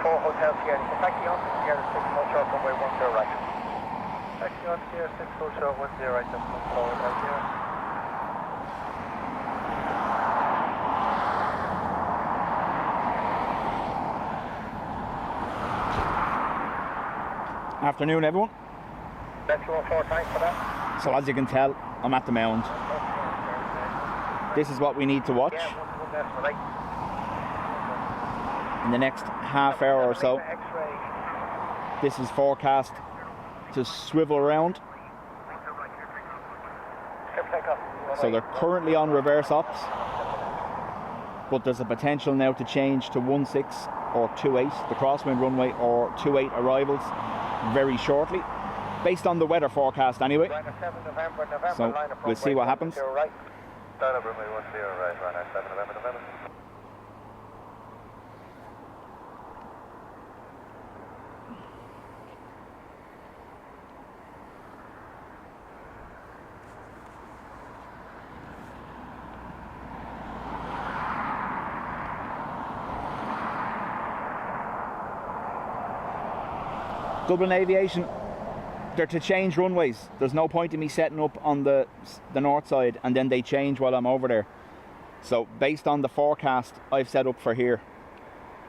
4 Hotel Sierra. So taxi on to Sierra 6, hold short runway 10 right. Taxi on Sierra 6, hold short 10 right, just move forward out here. Afternoon, everyone. That's 214, thanks for that. So as you can tell, I'm at the mound. This is what we need to watch in the next half hour or so. This is forecast to swivel around. So they're currently on reverse ops, but there's a potential now to change to 16 or 28, the crosswind runway, or 28 arrivals very shortly, based on the weather forecast anyway. So we'll see what happens. Dublin Aviation, they're to change runways. There's no point in me setting up on the north side and then they change while I'm over there. So based on the forecast I've set up for here,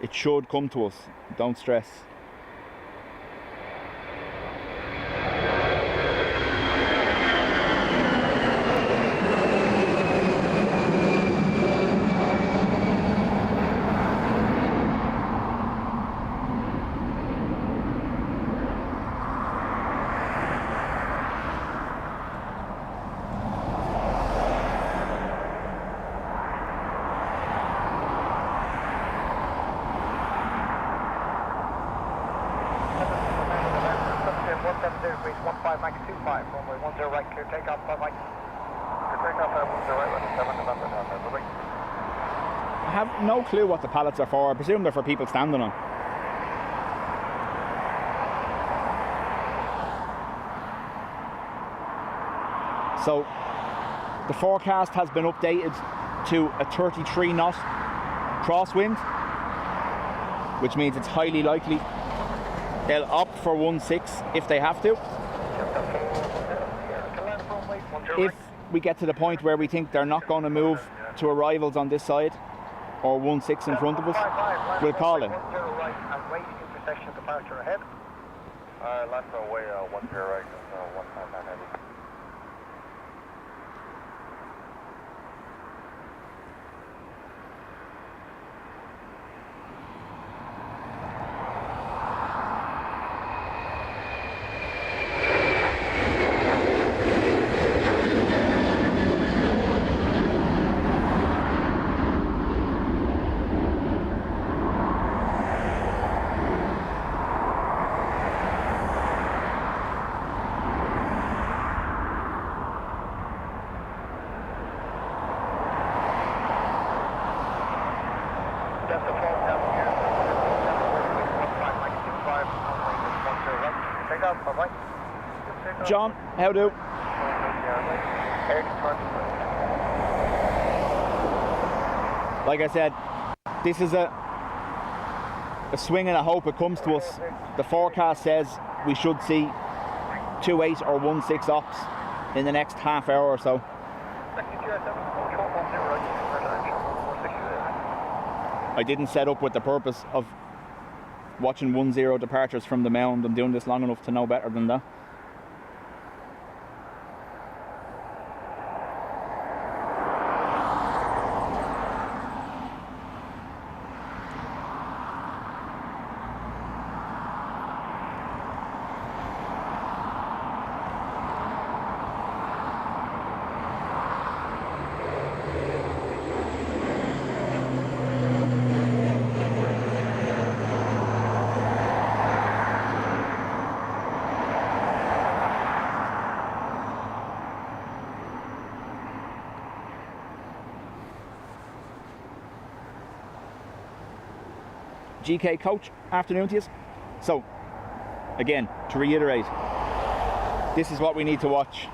it should come to us. Don't stress. I have no clue what the pallets are for. I presume they're for people standing on. So the forecast has been updated to a 33 knot crosswind, which means it's highly likely they'll opt for 16 if they have to. If we get to the point where we think they're not going to move to arrivals on this side, or 16 in front of us, we'll call it. Last away 10 right, 159 heavy. John, how do? Like I said, this is a swing and a hope it comes to us. The forecast says we should see 28 or 16 ops in the next half hour or so. I didn't set up with the purpose of watching 10 departures from the mound. I'm doing this long enough to know better than that. GK coach, afternoon to you. So, again, to reiterate, this is what we need to watch.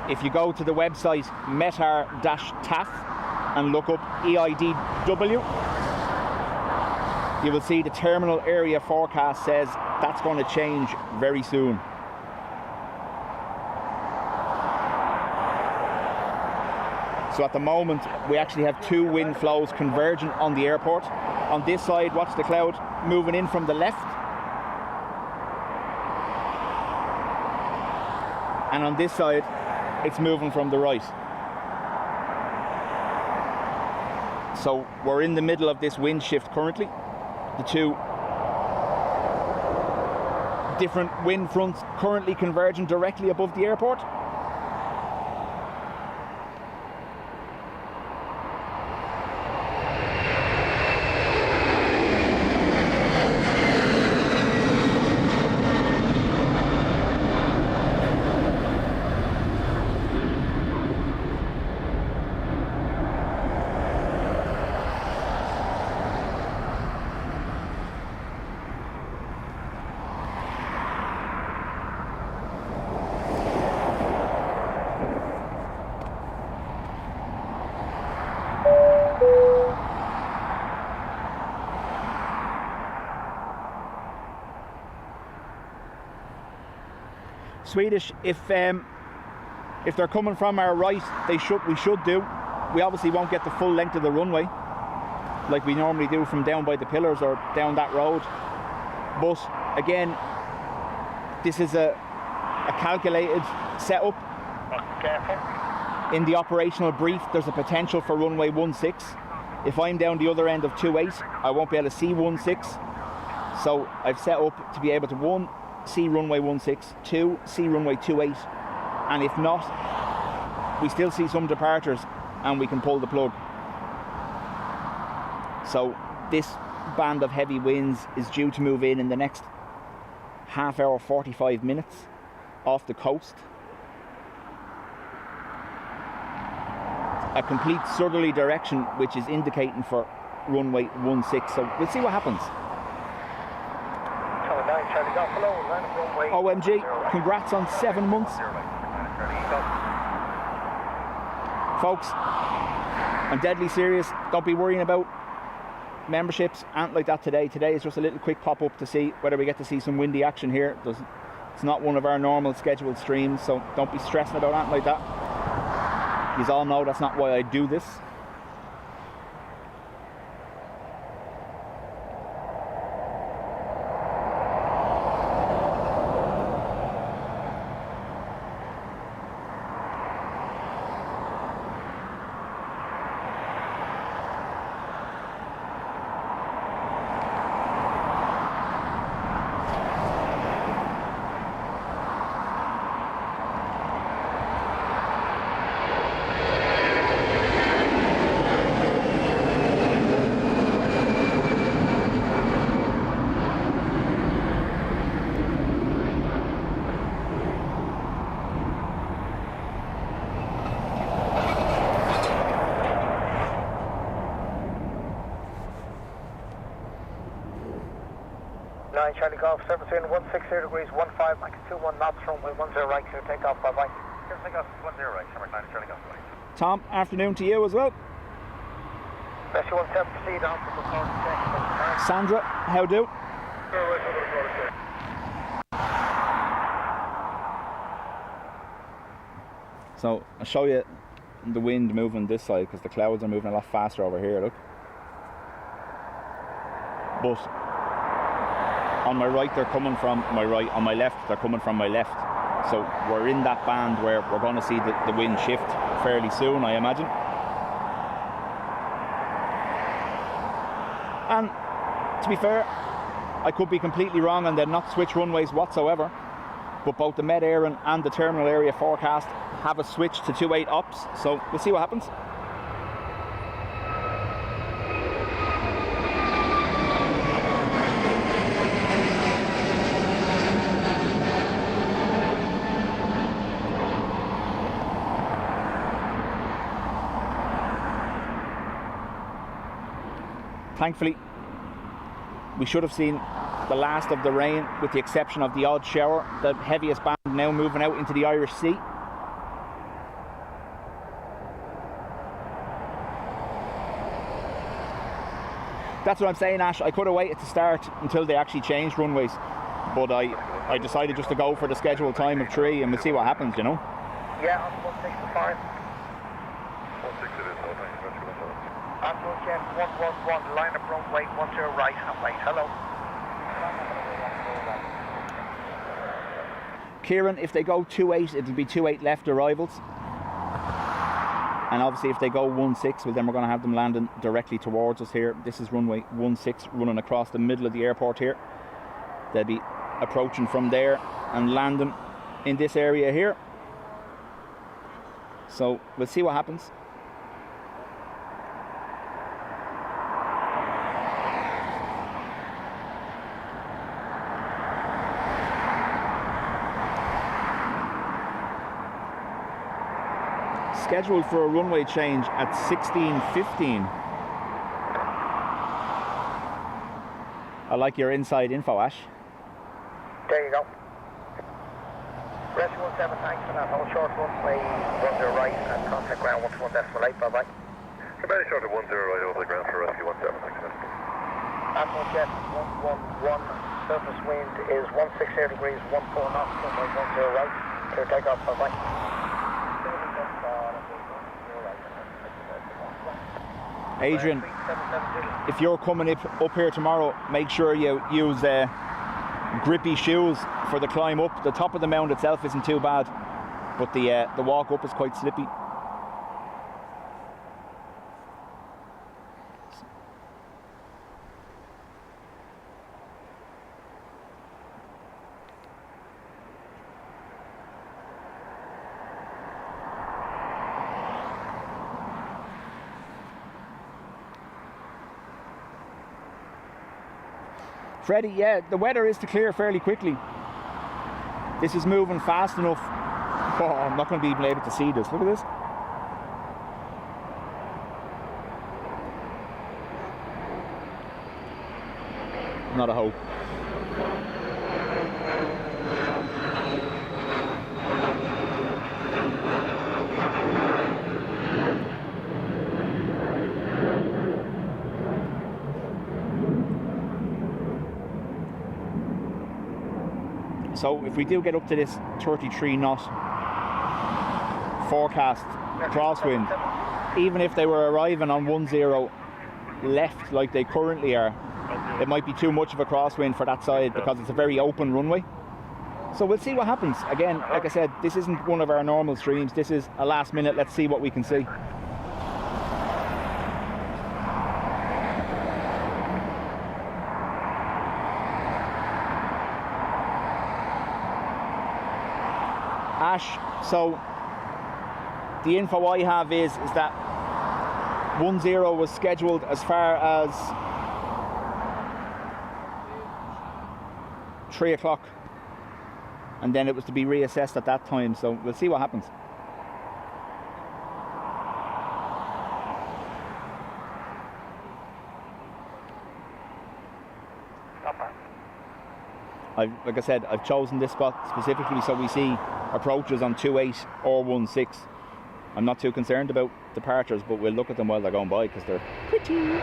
If you go to the website metar-taf, and look up EIDW, you will see the terminal area forecast says that's going to change very soon. So at the moment we actually have two wind flows converging on the airport. On this side, watch the cloud moving in from the left, and on this side it's moving from the right. So we're in the middle of this wind shift currently. The two different wind fronts currently converging directly above the airport. Swedish, if they're coming from our right, we should do. We obviously won't get the full length of the runway like we normally do from down by the pillars or down that road. But again, this is a calculated setup. Careful. In the operational brief, there's a potential for runway 16. If I'm down the other end of 28, I won't be able to see 16. So I've set up to be able to, 1, see runway 16, 2, see runway 28, and if not, we still see some departures and we can pull the plug. So this band of heavy winds is due to move in the next half hour, 45 minutes off the coast. A complete southerly direction, which is indicating for runway 16. So we'll see what happens. OMG, congrats on 7 months. Folks, I'm deadly serious. Don't be worrying about memberships, anything like that today. Today is just a little quick pop-up to see whether we get to see some windy action here. It's not one of our normal scheduled streams, so don't be stressing about anything like that. You all know that's not why I do this. Charlie Golf, service in 160 degrees, 15, max 21 knots, runway 10 right, clear takeoff, bye bye. Clear takeoff, 10 right, number 9, Charlie Golf, bye. Tom, afternoon to you as well. Rescue 17, proceed on for the check. Sandra, how do? So I'll show you the wind moving this side because the clouds are moving a lot faster over here, look. But on my right they're coming from my right, on my left they're coming from my left. So we're in that band where we're going to see the wind shift fairly soon, I imagine. And to be fair, I could be completely wrong and they'll not switch runways whatsoever, but both the Med Air and the terminal area forecast have a switch to 28 ops, so we'll see what happens. Thankfully, we should have seen the last of the rain with the exception of the odd shower. The heaviest band now moving out into the Irish Sea. That's what I'm saying, Ash. I could have waited to start until they actually changed runways, but I decided just to go for the scheduled time of 3 and we'll see what happens, you know. Yeah, on 16 is fine. 16 it is, no thanks, that's good. After Jet 111, line up runway 10 right and wait. Hello. Kieran, if they go 28, it'll be 28 left arrivals. And obviously if they go 16, well then we're going to have them landing directly towards us here. This is runway 16 running across the middle of the airport here. They'll be approaching from there and landing in this area here. So we'll see what happens. Scheduled for a runway change at 16:15. I like your inside info, Ash. There you go. Rescue 17, thanks for that. Hold short runway 10 right and contact ground 11.8. Bye bye. Very short of 10 right over the ground for rescue 17, thanks. Admiral Jet 111, surface wind is 160 degrees, 14 knots, runway 10 right. Clear takeoff, bye bye. Adrian, if you're coming up here tomorrow, make sure you use grippy shoes for the climb up. The top of the mound itself isn't too bad, but the walk up is quite slippy. Freddie, yeah, the weather is to clear fairly quickly. This is moving fast enough. Oh, I'm not going to be able to see this. Look at this. Not a hope. So if we do get up to this 33 knot forecast crosswind, even if they were arriving on 10 left like they currently are, it might be too much of a crosswind for that side because it's a very open runway. So we'll see what happens. Again, like I said, this isn't one of our normal streams. This is a last minute, let's see what we can see. Ash, so the info I have is that 10 was scheduled as far as 3 o'clock, and then it was to be reassessed at that time, so we'll see what happens. Like I said, I've chosen this spot specifically so we see approaches on 28 or 16. I'm not too concerned about departures, but we'll look at them while they're going by because they're pretty.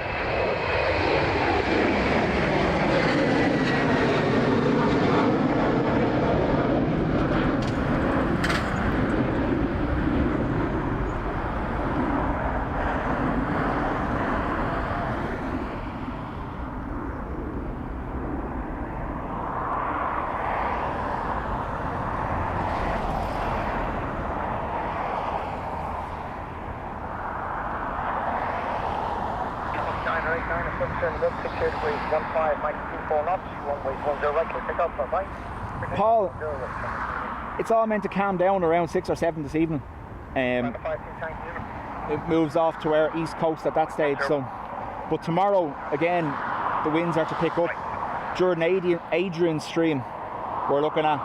Paul, it's all meant to calm down around 6 or 7 this evening. It moves off to our east coast at that stage. So, but tomorrow again, the winds are to pick up. During Adrian's stream, we're looking at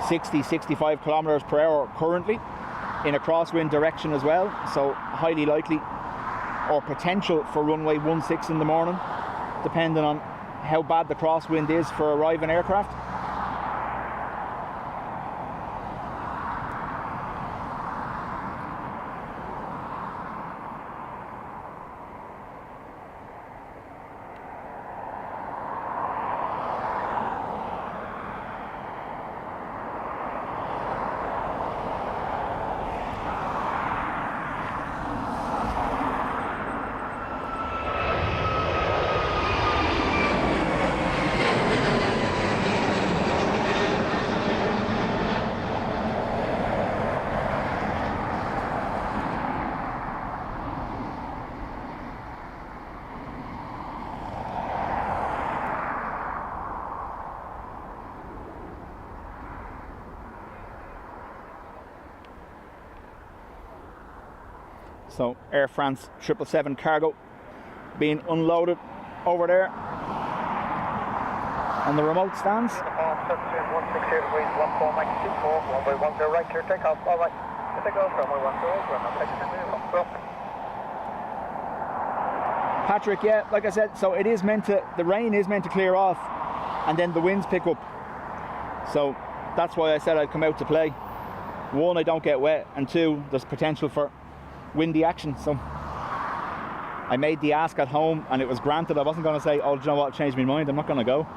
60-65 kilometers per hour currently in a crosswind direction as well. So highly likely or potential for runway 16 in the morning, depending on how bad the crosswind is for arriving aircraft. So Air France 777 cargo being unloaded over there on the remote stands. Uniform 160 degrees, 14 Mike 24, runway 10 right, clear takeoff, bye bye. Clear takeoff, runway 10, we're not taking any from. Patrick, yeah, like I said, so it is meant to, the rain is meant to clear off and then the winds pick up. So that's why I said I'd come out to play. One, I don't get wet, and two, there's potential for windy action. So I made the ask at home and it was granted. I wasn't going to say, oh, do you know what, I've changed my mind, I'm not going to go.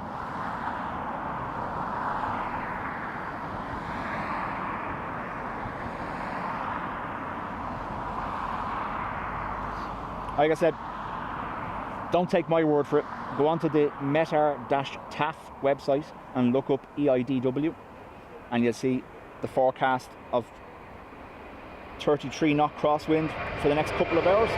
Like I said, don't take my word for it. Go onto the METAR-TAF website and look up EIDW and you'll see the forecast of 33 knot crosswind for the next couple of hours.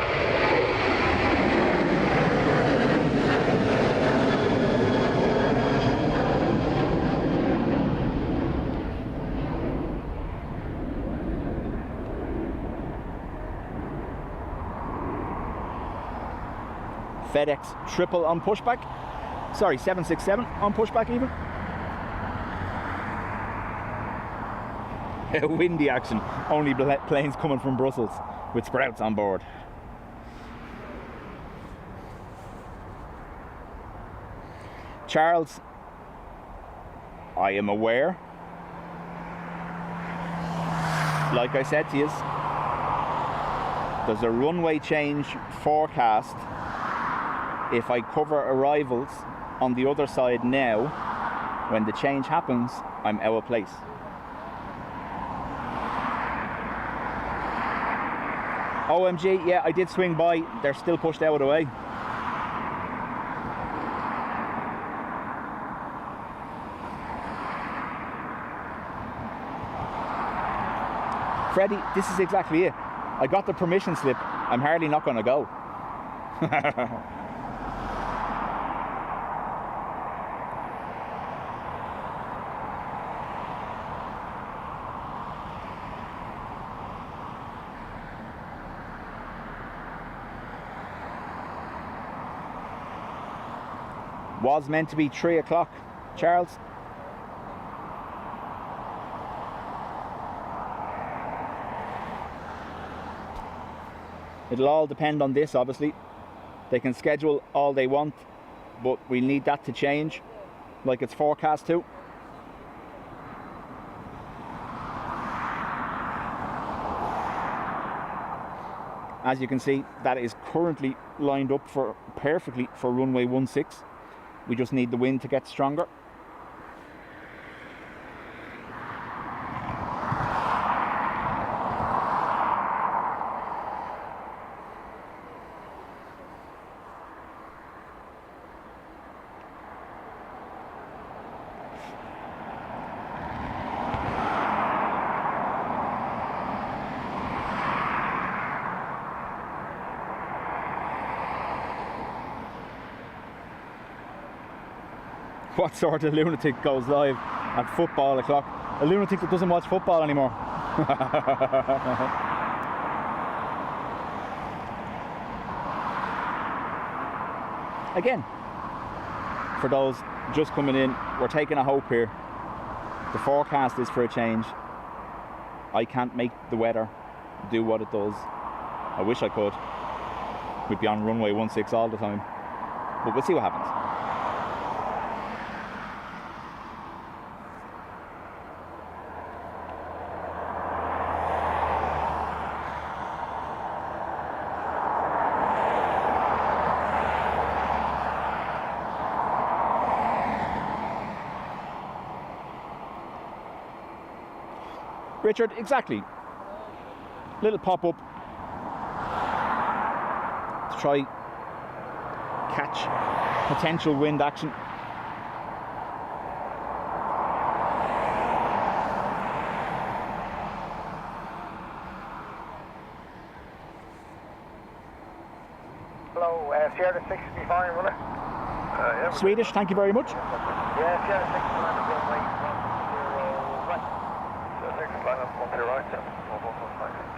FedEx triple on pushback. Sorry, 767 on pushback even. Windy action. Only planes coming from Brussels with sprouts on board. Charles, I am aware, like I said to you, there's a runway change forecast. If I cover arrivals on the other side now, when the change happens, I'm out of place. OMG, yeah, I did swing by. They're still pushed out of the way. Freddie, this is exactly it. I got the permission slip. I'm hardly not going to go. Was meant to be 3 o'clock, Charles. It'll all depend on this, obviously. They can schedule all they want, but we need that to change, like it's forecast to. As you can see, that is currently lined up for perfectly for runway 16. We just need the wind to get stronger. What sort of lunatic goes live at football o'clock? A lunatic that doesn't watch football anymore. Again, for those just coming in, we're taking a hope here. The forecast is for a change. I can't make the weather do what it does. I wish I could. We'd be on runway 16 all the time. But we'll see what happens. Richard, exactly. Little pop-up to try catch potential wind action. Hello, Sierra 6 will be fine, will it? Yeah, Swedish, thank you very much. Yeah, Sierra 6 will land at runway 10 right. so 6 line up 10 right, 10, 1115.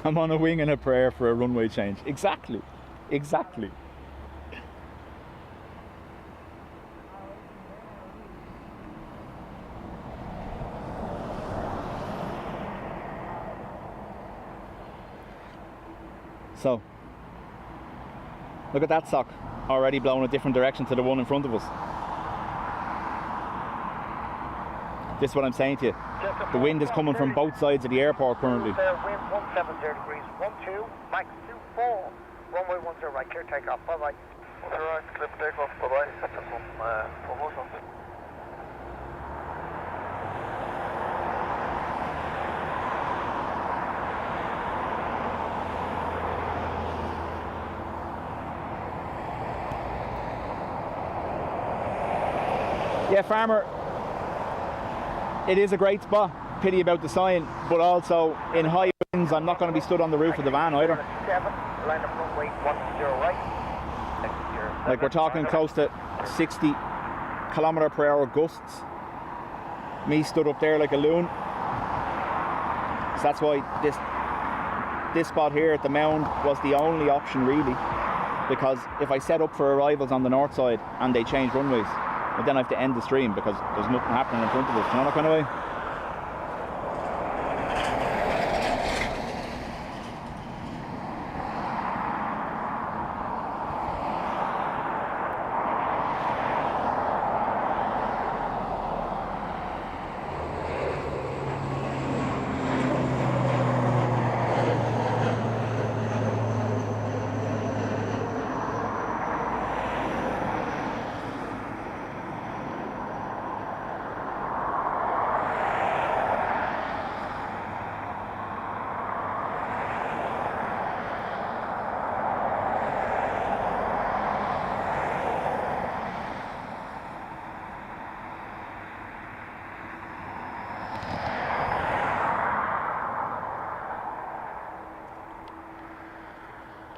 I'm on a wing and a prayer for a runway change. Exactly. Exactly. So, look at that sock, already blowing a different direction to the one in front of us. This is what I'm saying to you. The wind is coming from both sides of the airport currently. Wind 170 degrees, 12, max 24, runway 10 right, clear takeoff, bye-bye. Alright, clear takeoff, bye-bye. Just some promotion. Yeah, Farmer, it is a great spot. Pity about the sign, but also in high winds, I'm not going to be stood on the roof of the van either. 7, line up runway 10 right. Like we're talking close to 60 km/h gusts. Me stood up there like a loon. So that's why this spot here at the mound was the only option really. Because if I set up for arrivals on the north side and they change runways, but then I have to end the stream because there's nothing happening in front of us. You know that kind of way?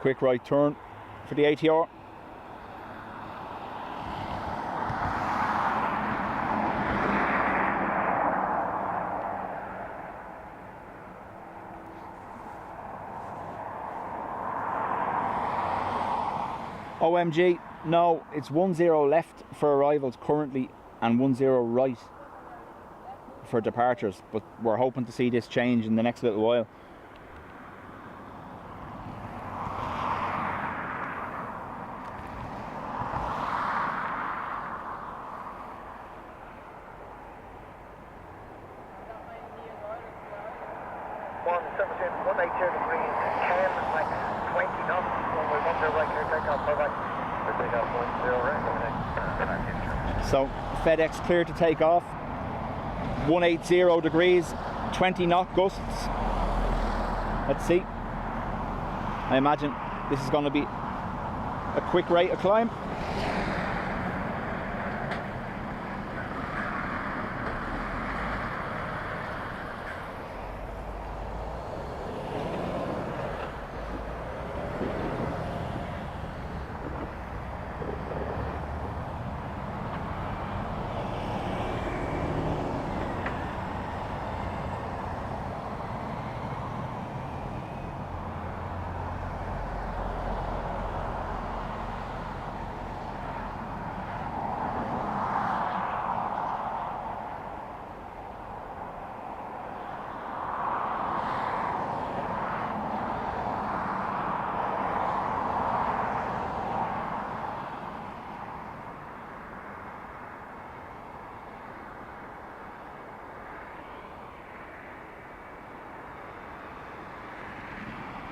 Quick right turn for the ATR. OMG, no, it's 10 left for arrivals currently and 10 right for departures, but we're hoping to see this change in the next little while. So FedEx clear to take off, 180 degrees, 20 knot gusts. Let's see. I imagine this is going to be a quick rate of climb.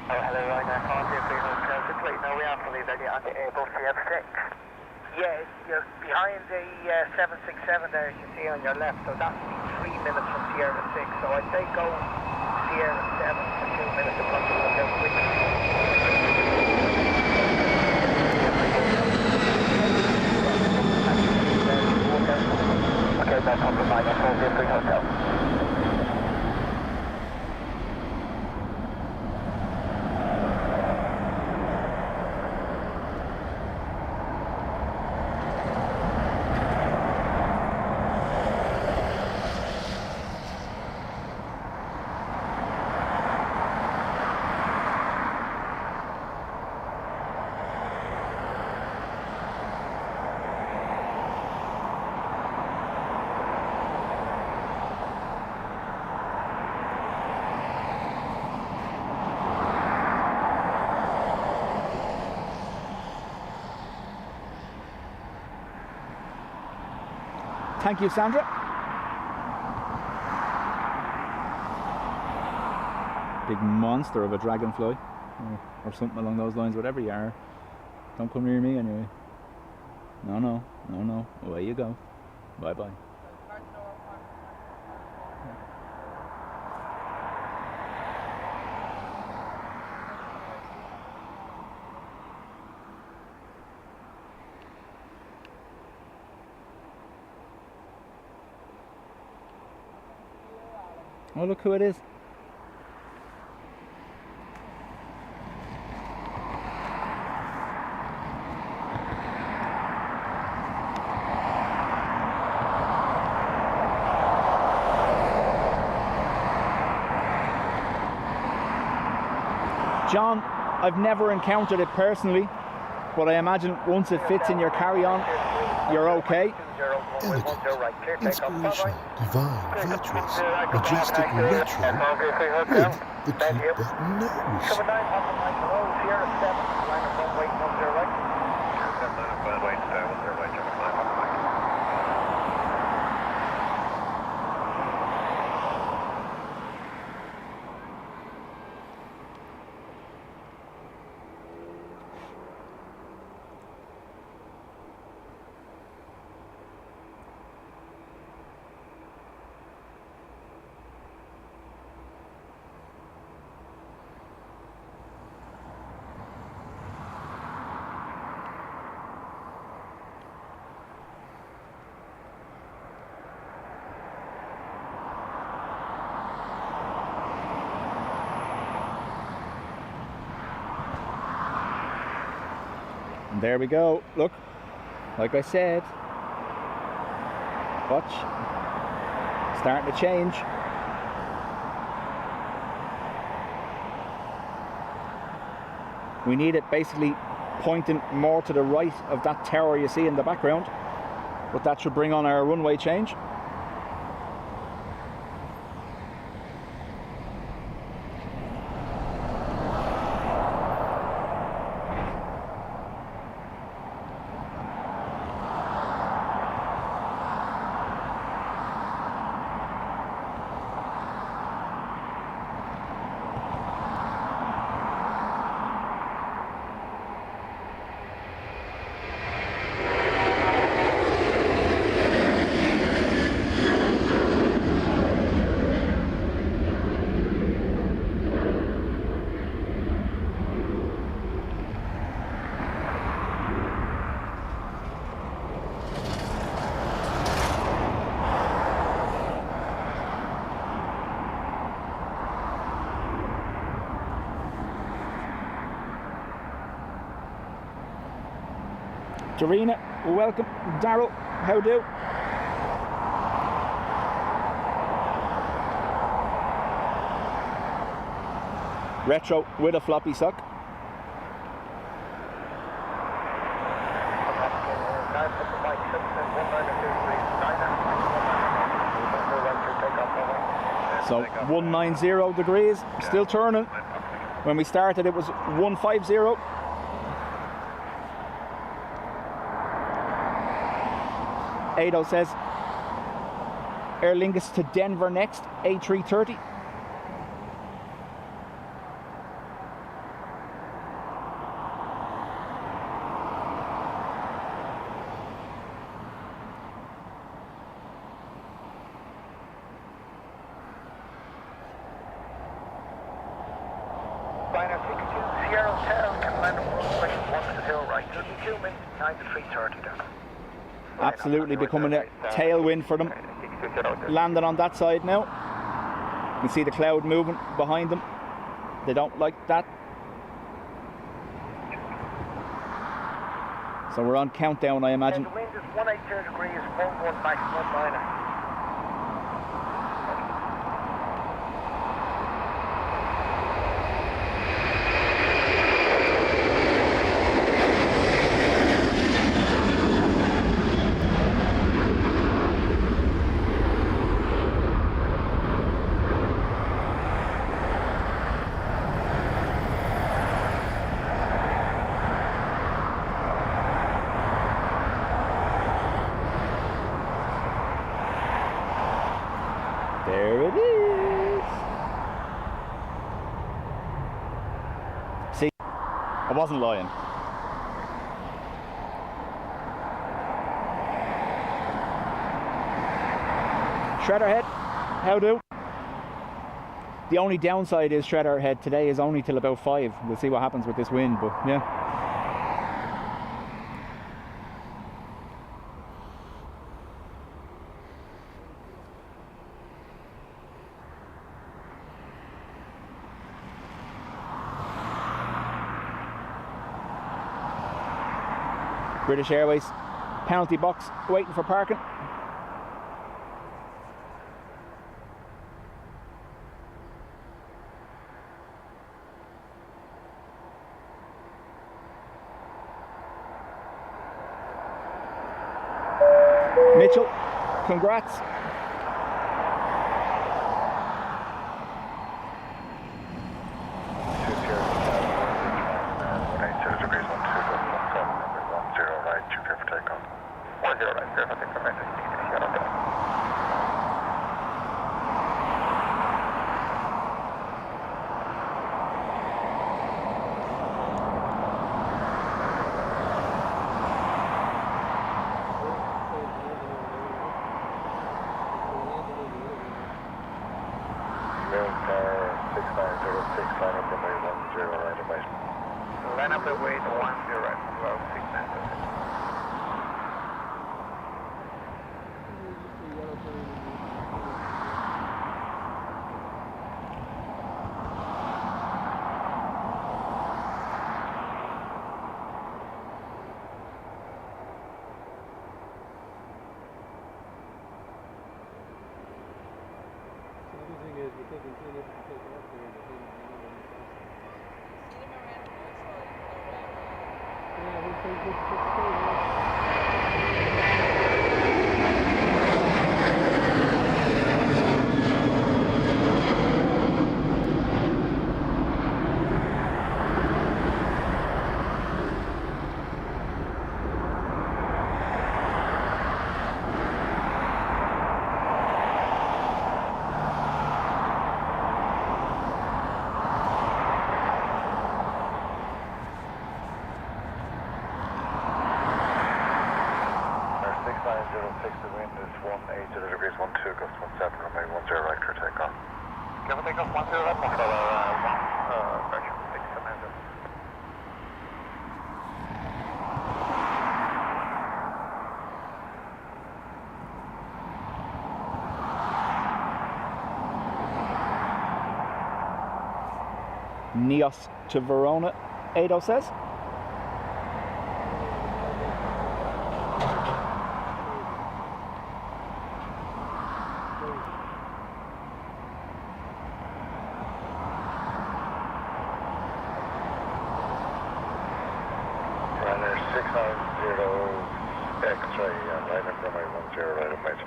Hello, Ryanair, can't see if we now we have to leave that on the Airbus CF6. Yeah, you're behind the 767 there, you can see on your left, so that's 3 minutes from Sierra 6, so I'd say go Sierra 7 for 2 minutes across the road there quickly. Okay, no problem, mate, I'll call you 3 hotel. Thank you, Sandra. Big monster of a dragonfly, or something along those lines, whatever you are. Don't come near me anyway. No, no, no, no. Away you go. Bye bye. Oh, look who it is. John, I've never encountered it personally, but I imagine once it fits in your carry-on, you're okay. Elegant, inspirational, divine, virtuous, majestic, retro, with the cute button nose. And there we go. Look, like I said, watch, starting to change. We need it basically pointing more to the right of that tower you see in the background, but that should bring on our runway change. Dorina, welcome. Daryl, how do? Retro with a floppy sock. So 190 degrees, still turning. When we started it was 150. Ado says Aer Lingus to Denver next, A330. Liner 62 Sierra Hotel, can land on runway 10 right, 32 minutes, 9 to 3:30 down. Absolutely becoming a tailwind for them. Landing on that side now. You can see the cloud moving behind them. They don't like that. So we're on countdown, I imagine. The wind is 180 degrees, 11 maximum liner. it is. See, I wasn't lying. Shredder head, how do? The only downside is shredder head today is only till about 5. We'll see what happens with this wind, but yeah. British Airways penalty box waiting for parking. Mitchell, congrats. Line up the way to 10 well, 690. Neos to Verona, Ado says. Runner 690 X-ray, line up runway 10 right of mate.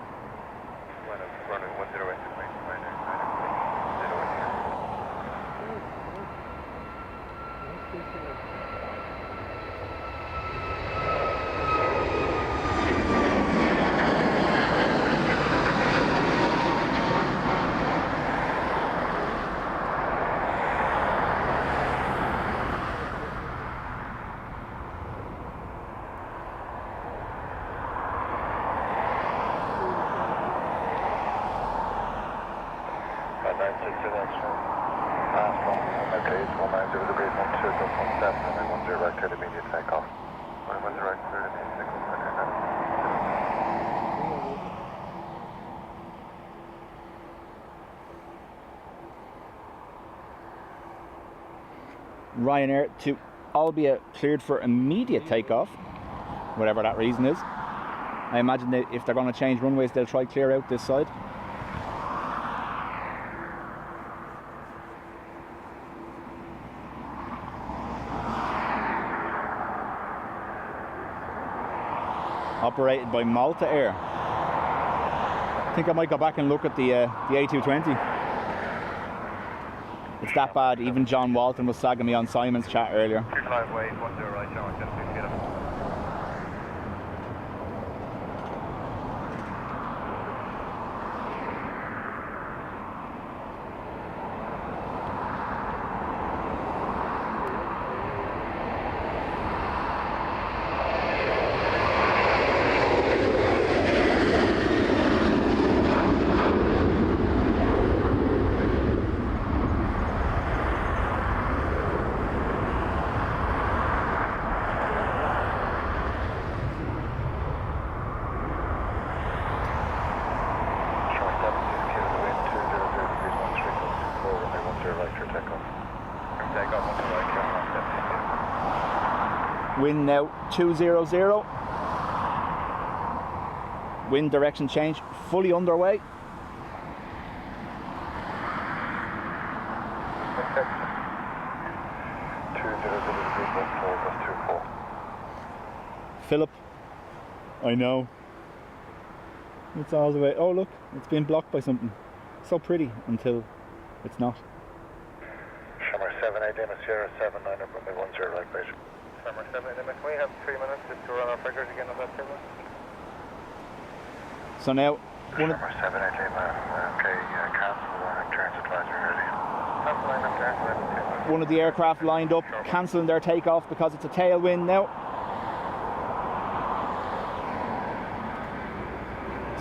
Runway 10 right of mate, minor 'Ryanair to Albia cleared for immediate takeoff, whatever that reason is. I imagine that if they're going to change runways, they'll try clear out this side. Operated by Malta Air. I think I might go back and look at the A220. It's that bad. Even John Walton was sagging me on Simon's chat earlier. Wind now 200. Wind direction change fully underway. Philip, I know. It's all the way. Oh look, it's been blocked by something. So pretty until it's not. Summer 7-8 Lima Sierra 7 9 up runway 10 right base. Summer 7 Lima, can we have 3 minutes just to run our figures again on that signal? So now, Summer 7-8 Lima, okay, cancel turns advisory ready. Cancel line up there. one of the aircraft lined up, cancelling their takeoff because it's a tailwind now.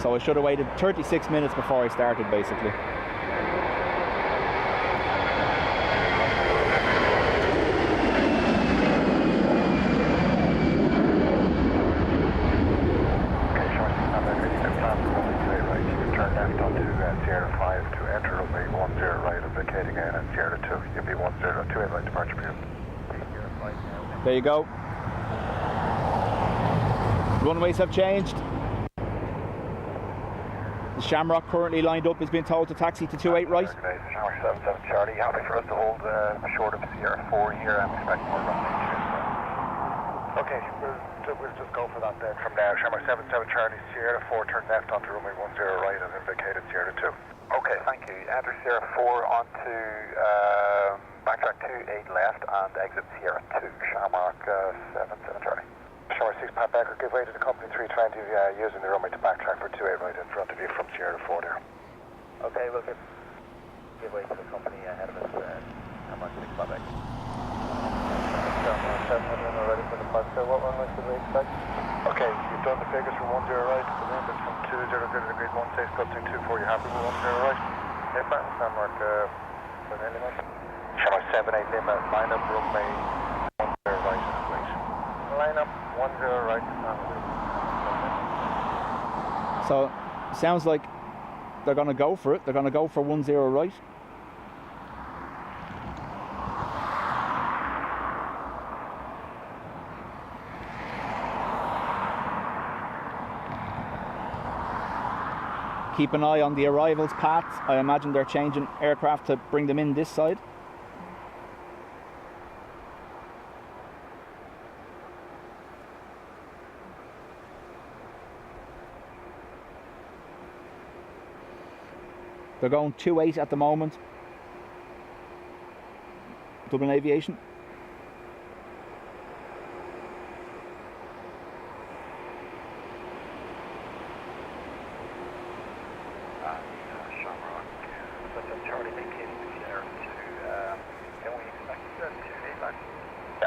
So I should have waited 36 minutes before I started, basically. There you go. Runways have changed. The Shamrock currently lined up is being told to taxi to 28 right. Shamrock 77 Charlie, happy for us to hold short of Sierra 4 here and expect more runway 2. Okay, we'll just go for that then from now. Shamrock 77 Charlie, Sierra 4 turn left onto runway 10 right as indicated Sierra 2. Okay, thank you. Enter Sierra 4 onto backtrack 28 left and exit Sierra 2. Shamrock 77 Charlie. Shamrock 6 Pat Becker, give way to the company 320 using the runway to backtrack for 28 right in front of you from Sierra 4 there. Okay, we'll give way to the company ahead of us. Shamrock 6 Pat Becker. Shamrock 7 ready for the departure. What runway should we expect? Okay, you've done the figures from 10 right, the wind is from 20 degrees 1 6 sculpting 24, you happy with 10 right? Yes, sir. Shamrock 7 Lima. Shamrock 7 8 Lima, line up runway 10 right and wait. Line up 10 right and wait. So sounds like they're going to go for it. They're going to go for 10 right. Keep an eye on the arrivals paths. I imagine they're changing aircraft to bring them in this side. They're going 28 at the moment. Dublin Aviation.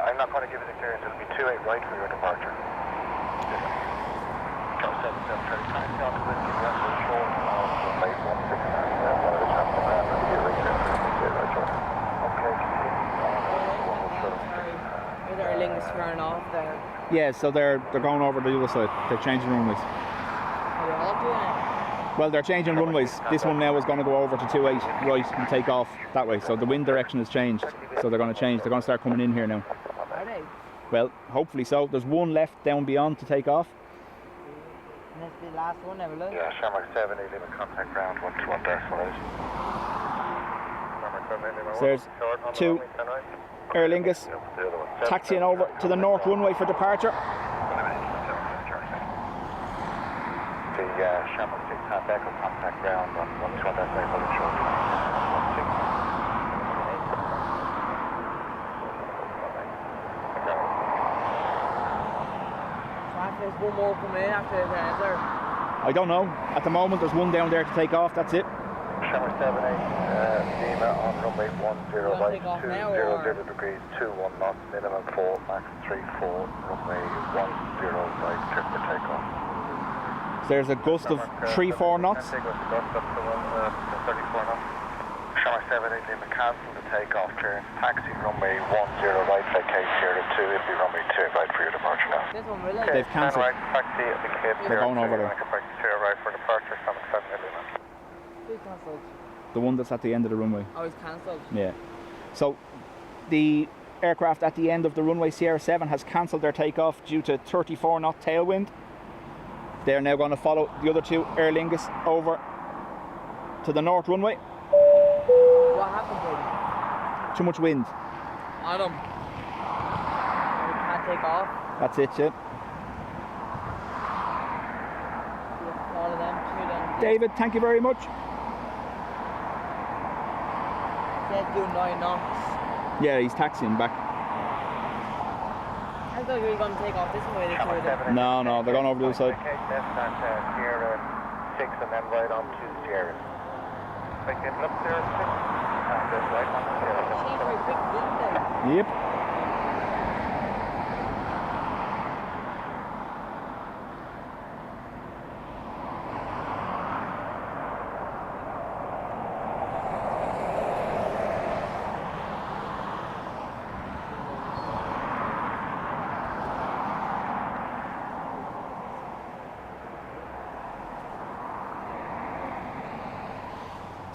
I'm not going to give it a clearance, it'll be 28 right for your departure. Is our links turn off there? Yeah, so they're going over the other side. They're changing runways. Are they all doing it? Well, they're changing runways. This one now is going to go over to 28 right and take off that way. So the wind direction has changed. So they're going to change. They're going to start coming in here now. Are they? Well, hopefully so. There's one left down beyond to take off. And that's the last one ever, look. Yeah, Shamrock 7, 8 Lima, contact ground, 121 decimals. So there's two Aer Lingus taxiing over to the north runway for departure. The Shamrock 6 Pat Becker, contact ground on 121 decimals, holding short. There's one more coming in after this, is there? I don't know. At the moment, there's one down there to take off. That's it. Shamrock 7 8 Lima on runway 10 right, 200 degrees, 21 knots, minimum 4, max 34, runway 10 right, clear for takeoff. So there's a gust of 3-4 knots. Take with the gust up to 34 knots. Shamrock 7 8 Lima, cancel the takeoff clearance, taxi runway 10 right, vacate Sierra 2, it'll be runway 2 right for your departure now. This one really? They've cancelled. Right, taxi at the Cape They're going over there. Sierra right for departure, Shamrock 7 8 Lima. Who's cancelled? The one that's at the end of the runway. Oh, it's cancelled. Yeah. So the aircraft at the end of the runway, Sierra 7, has cancelled their takeoff due to 34 knot tailwind. They're now going to follow the other two Aer Lingus over to the north runway. What happened, buddy? Too much wind. Adam. We can't take off. That's it, yeah. All of them, two then. David, thank you very much. Says do 9 knots. Yeah, he's taxiing back. I thought you were going to take off this way. No, they're going over the other side. Left at Sierra 6 and then right on to Sierra. Like it looks there, 6 and then right on to Sierra. Change very quick beat there. Yep.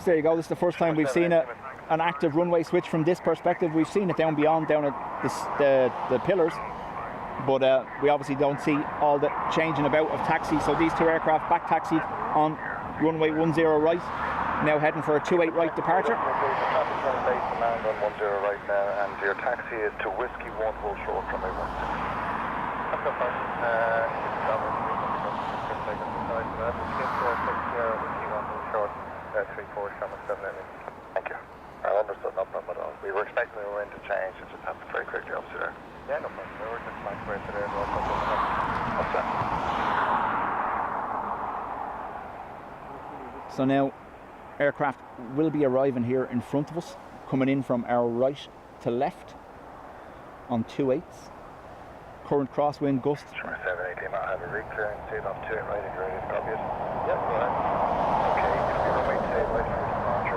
There you go. This is the first time we've seen an active runway switch from this perspective. We've seen it down at the pillars, but we obviously don't see all the changing about of taxi. So these two aircraft back taxied on runway 10 right, now heading for a 28 right departure. Land on 10 right now, and your taxi is to Whiskey 1 hold short from a 16. That's the first. Whiskey 1 hold short. 3-4, Thank you. I understood, no problem at all. We were expecting the wind to change, it just happened very quickly up to there. Yeah, no problem. We were just trying to wait for there. What's that? So now aircraft will be arriving here in front of us, coming in from our right to left on 2/8. Current crosswind gust. 780 might have a rig clearing, stayed off 2 right if you're ready to copy it. Yep, go ahead. Okay, if you're runway stay right for departure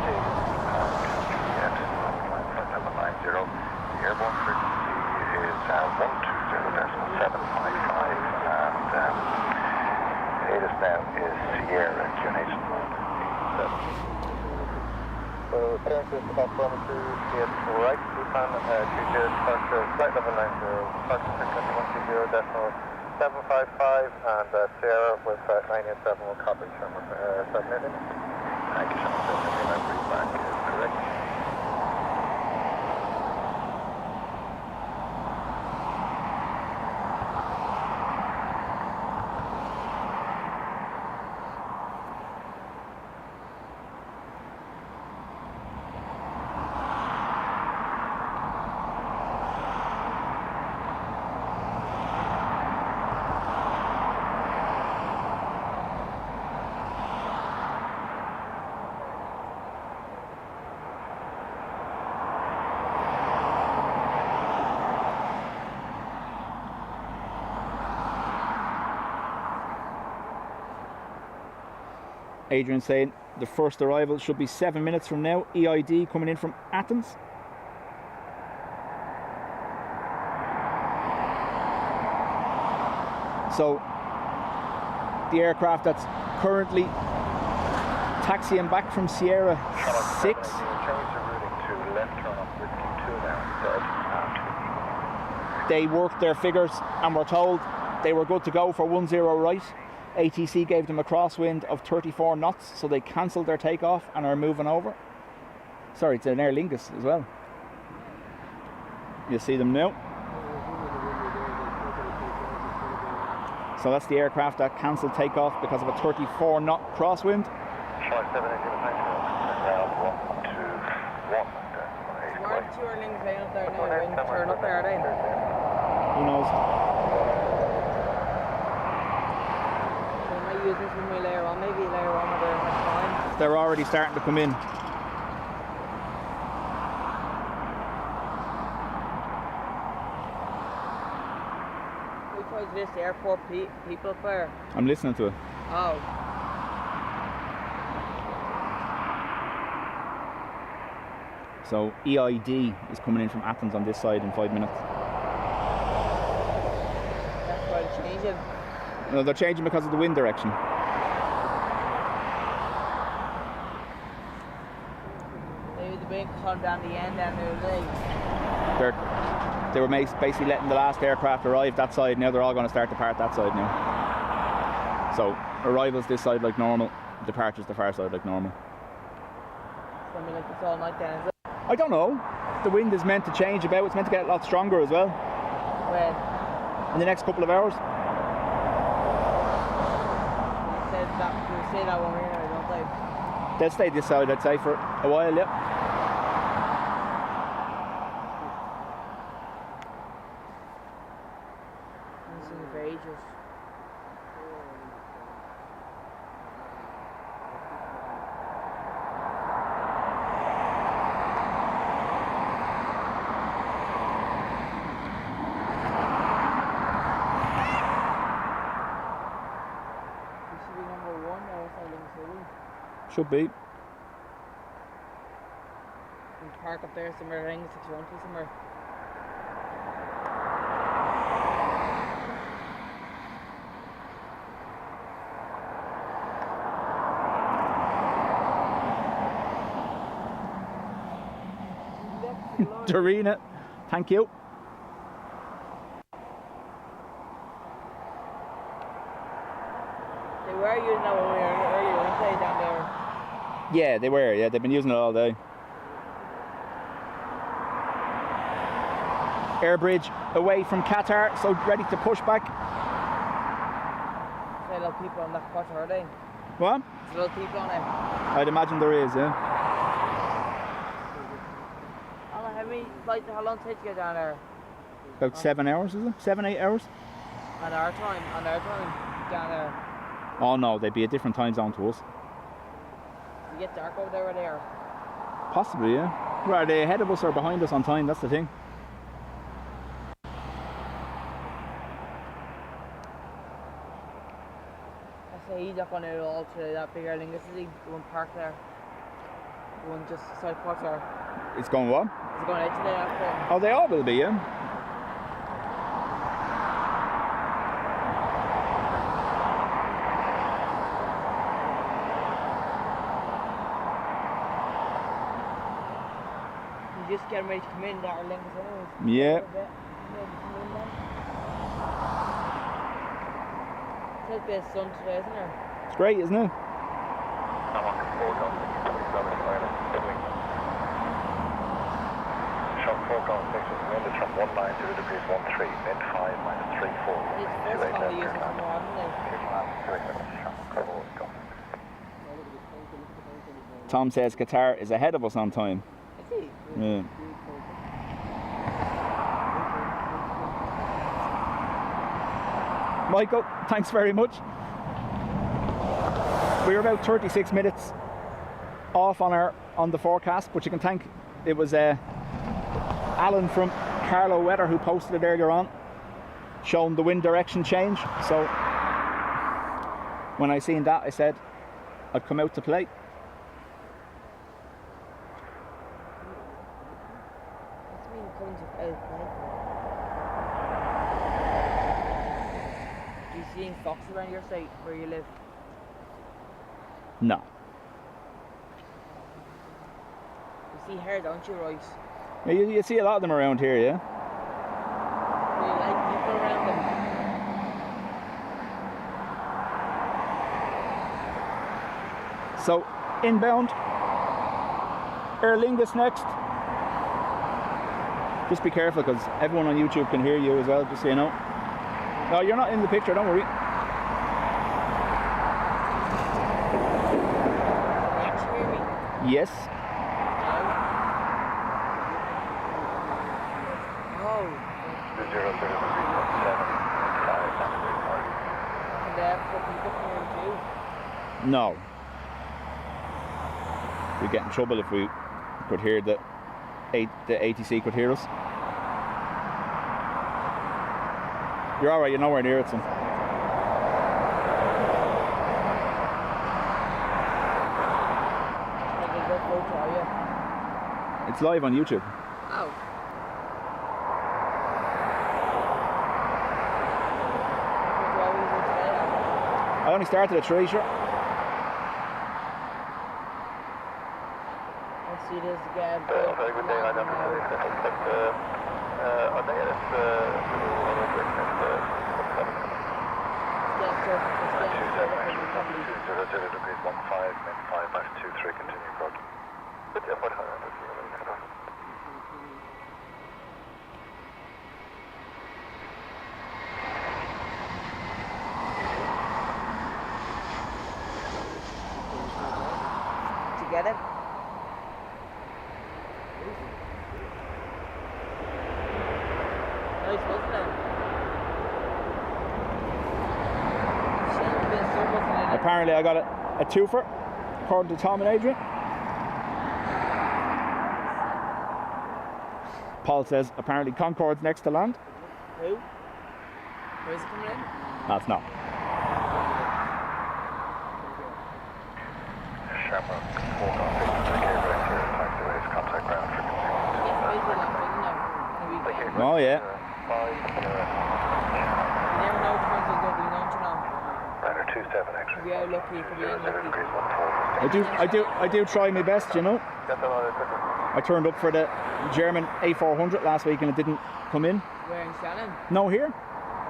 stage and Juliet, flight level 90. The airborne frequency is 120.755 and AIRBUS now is Sierra QNH 87. So turn to stop running through the right, Busan, Dubjet, departure, flight level 90, departure frequency 120.755 and Sierra with 987 will copy Sherman 780. Thank you, Sherman 780, my brief back is correct. Adrian saying the first arrival should be 7 minutes from now. EID coming in from Athens. So the aircraft that's currently taxiing back from Sierra 6. They worked their figures and were told they were good to go for 10 right. ATC gave them a crosswind of 34 knots, so they cancelled their takeoff and are moving over. Sorry, it's an Aer Lingus as well. You see them now. So that's the aircraft that cancelled takeoff because of a 34 knot crosswind. Short 780 round 1, 2, 1. Aren't you Aer Lingus laying up there now? When you turn up there, are they? Who knows? Use this when we layer on, maybe layer on at the next time. They're already starting to come in. Which way is this? The airport people fair? I'm listening to it. Oh. So EID is coming in from Athens on this side in 5 minutes. That's why it's changing. No, they're changing because of the wind direction. Maybe the wind come down the end and they'll leave. They were basically letting the last aircraft arrive that side. Now they're all going to start to depart that side now. So arrivals this side like normal, departures the far side like normal. It's going to be like this all night then, is it? I don't know. The wind is meant to change about. It's meant to get a lot stronger as well. When? In the next couple of hours. You say that when we're here, don't they? They'll stay this side, I'd say, for a while, yeah. I've seen it for ages. Should be. We park up there somewhere, ring 620 somewhere. Dorina, thank you. They were using that one earlier, weren't they, down there? Yeah, they were, yeah, they've been using it all day. Air bridge away from Qatar, so ready to push back. There's a lot of people on that quarter, are they? What? There's a lot of people on it. I'd imagine there is, yeah. How long did it take to get down there? About 7 hours, is it? 7, 8 hours? On our time down there. Oh no, they'd be a different time zone to us. You get dark over there or there? Possibly, yeah. Well, are they ahead of us or behind us on time? That's the thing. I say he's not going to all to that big airline. This is the one park there. The one just beside Qatar. It's going what? It's going out today after. Oh, they all will be, yeah. Just getting ready to come in, that Lingus anyways. Yeah. It's a bit of sun today, isn't there? It's great, isn't it? Shot forecast section, wind is from 190 degrees 13, wind 5 minus 34. It's first time they use it some more, haven't they? Tom says Qatar is ahead of us on time. Is he? Yeah. Michael, thanks very much. We were about 36 minutes off on the forecast, but you can thank, it was Alan from Carlo Weather who posted it earlier on, showing the wind direction change. So when I seen that, I said I'd come out to play. Do you see any foxes around your site where you live? No. You see hair, don't you, Royce? Yeah, you see a lot of them around here, yeah? Do you like people around them? So, inbound. Aer Lingus next. Just be careful because everyone on YouTube can hear you as well, just so you know. No, you're not in the picture, don't worry. Can you actually hear me? Yes. Oh. And people can hear too. No. We'd get in trouble if we could hear the ATC could hear us. You're alright, you're nowhere near it, son. It's live on YouTube. Oh. I only started at 3, sure. Let's see this again. Very good day, I expect Get it? Nice, wasn't it? Apparently I got a twofer, according to Tom and Adrian. Paul says apparently Concorde's next to land. Who? Where's it coming in? That's not. Oh yeah. I do try my best, you know. I turned up for the German A400 last week and it didn't come in. Where in Shannon? No, here.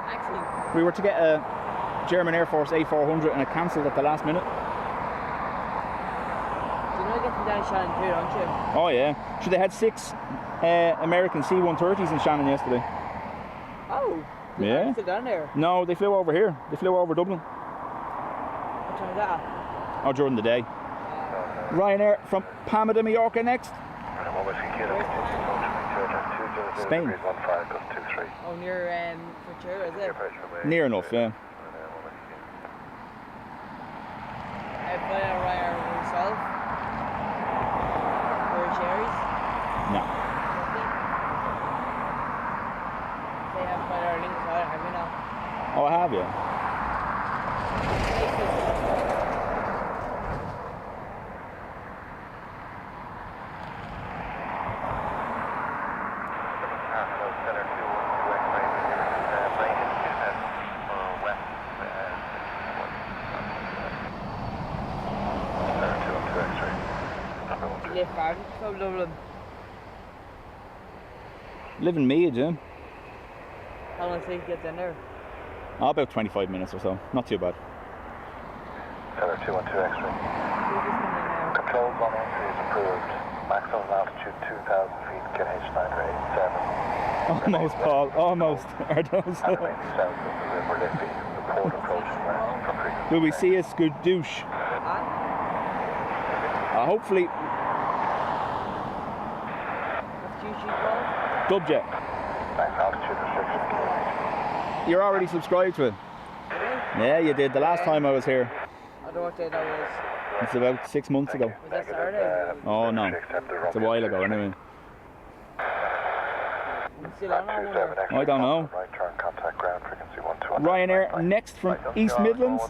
Actually. We were to get a German Air Force A400 and it cancelled at the last minute. You know getting down Shannon too, don't you? Oh yeah. So they had 6 American C-130s in Shannon yesterday. Oh. Yeah. Still down there? No, they flew over here. They flew over Dublin. What time was that? Oh, during the day. Ryanair from Palma de Mallorca next. Spain. Oh, near Ventura, is it? Near enough, yeah. Fly out Ryanair yourself? Or Sherry's? No. They have flight out Lincoln, have you not? Oh, I have, yeah. Live far from Dublin. Live in Mead, yeah. How long does it get in there? Oh, about 25 minutes or so. Not too bad. Center 212 X-ray. Controls on entry is approved. Maximum altitude 2,000 feet. Get H987. Almost, Paul. Almost. Are those? Remaining south of the River Liffey. The port approaching land from frequency. Will we see a skadoosh? Hopefully. What's usually called? Dubjet. Max altitude restriction. You're already subscribed to it. Really? Yeah, you did. The last time I was here. I don't know what day that was. It's about 6 months ago. Was that Saturday? Oh no. It's a while ago anyway. I'm still on or what? I don't know. Right turn contact ground frequency 121. Ryanair next from East Midlands.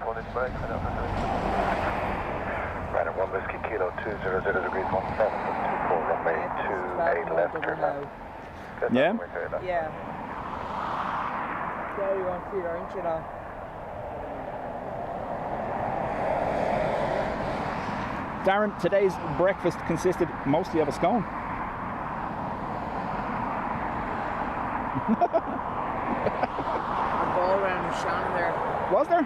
Ryanair 1 Whiskey Kilo 200 degrees 17 24 runway 28 left turn left. Yeah? Yeah. Yeah, you want to see it, aren't you now? Darren, today's breakfast consisted mostly of a scone. A ball around Shannon there. Was there?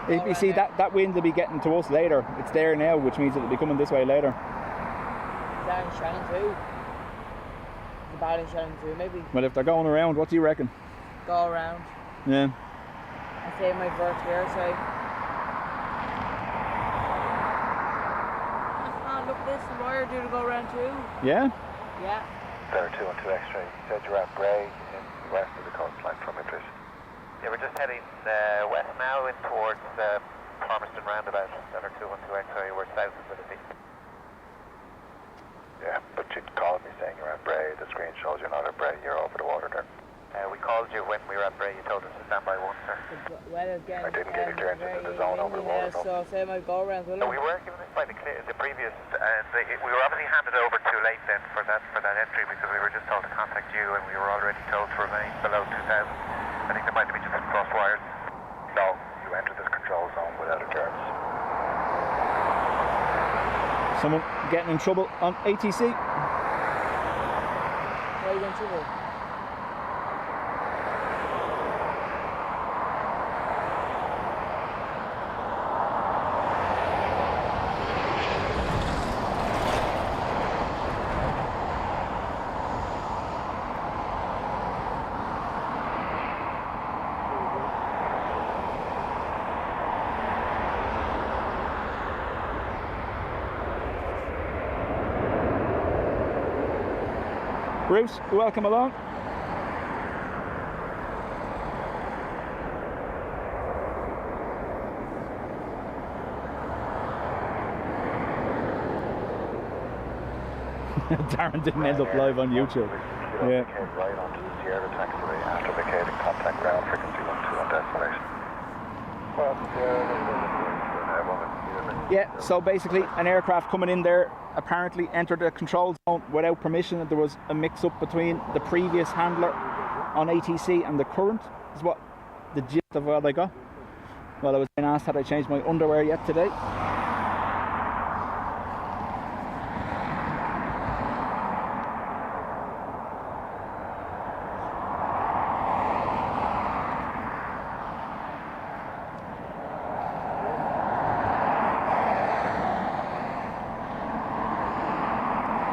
If you see that wind will be getting to us later. It's there now, which means it'll be coming this way later. Down in Shannon too. The bad in Shannon too, maybe. Well, if they're going around, what do you reckon? Go around. Yeah. I say my vert here, so. Look at this, the wire due to go around too. Yeah? Yeah. Center 212 X-ray. You said you're at Bray in west of the coastline from Idris. Yeah, we're just heading west now in towards Palmerston roundabout. Center 212 X-ray. We're south of the beach. Yeah, but you called me saying you're at Bray. The screen shows you're not at Bray. You're over the water there. We called you when we were at Bray. You told us to stand by one, sir. Well, again, I didn't give you clearance into the zone over the water. So say my go around, will No, we were given it by the previous, we were obviously handed over too late then for that entry because we were just told to contact you and we were already told to remain below 2,000. I think there might have been just some cross wires. No, you entered this control zone without a clearance. Someone getting in trouble on ATC. Why are you in trouble? Bruce, welcome along. Darren didn't end up live on YouTube. Yeah. Right onto the Sierra taxiway after vacating contact ground frequency 12 on destination. Yeah, so basically an aircraft coming in there apparently entered a control zone without permission, and there was a mix-up between the previous handler on ATC and the current, is what the gist of what I got. Well, I was being asked had I changed my underwear yet today.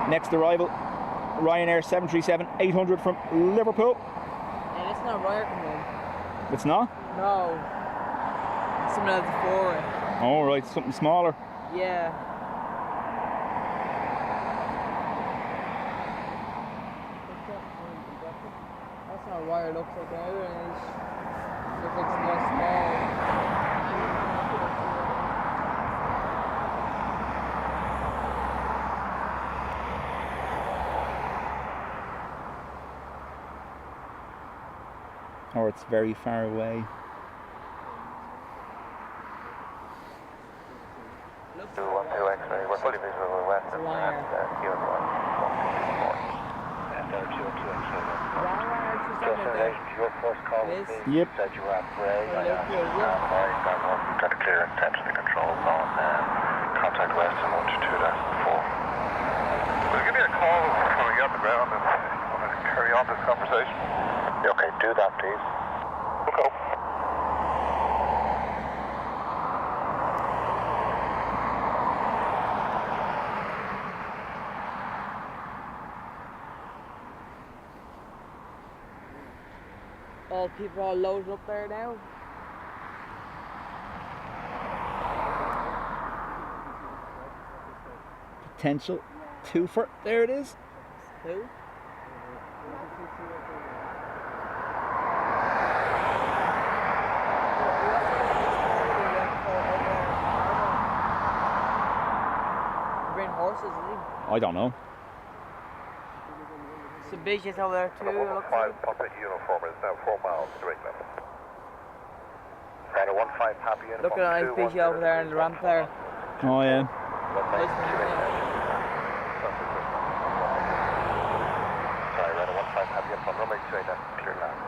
Next arrival, Ryanair 737-800 from Liverpool. Yeah, it's not Ryanair coming in. It's not? No. Something else for it. Oh, right, something smaller. Yeah. That's not Ryanair looks like now. It looks like something small. Or it's very far away. Looks 212 X-ray, we're fully visible west and Kilo 1. Your first call was me. Yep. You said you were at Bray. I asked you to stand by. Got a clear intention to control zone. Contact west and 122.4. Will you give me a call when we get on the ground and want to carry on this conversation? Okay, do that, please. Go. all people all loaded up there now. Potential twofer. There it is. Who? Bring horses, is he? I don't know. Some bitches over there too. Looks like. 15 Papa uniform is now 4 miles straight left. Right, a 15 Papa uniform. Look at a nice bitch over there in the ramp there. Oh yeah. Nice man. Sorry, right, a 15 Papa uniform. Runway 28, that's clear left.